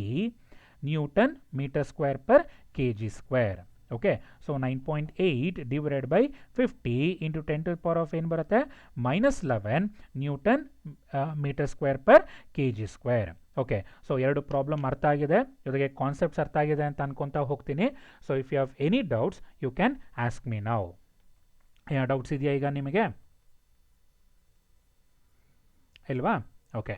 newton metre square per kg square. Okay. So 9.8 divided by 50 into 10 to the power of ಏನು ಬರುತ್ತೆ -11 newton metre square per kg square. Okay. So ಎರಡು ಪ್ರಾಬ್ಲಮ್ ಅರ್ಥ ಆಗಿದೆ, ಜೊತೆಗೆ ಕಾನ್ಸೆಪ್ಟ್ಸ್ ಅರ್ಥ ಆಗಿದೆ ಅಂತ ಅನ್ಕೊತಾ ಹೋಗ್ತೀನಿ. So if you have any doubts you can ask me now. ಏನೋ ಡೌಟ್ಸ್ ಇದೆಯಾ ಈಗ ನಿಮಗೆ? ಇಲ್ವಾ? ಓಕೆ.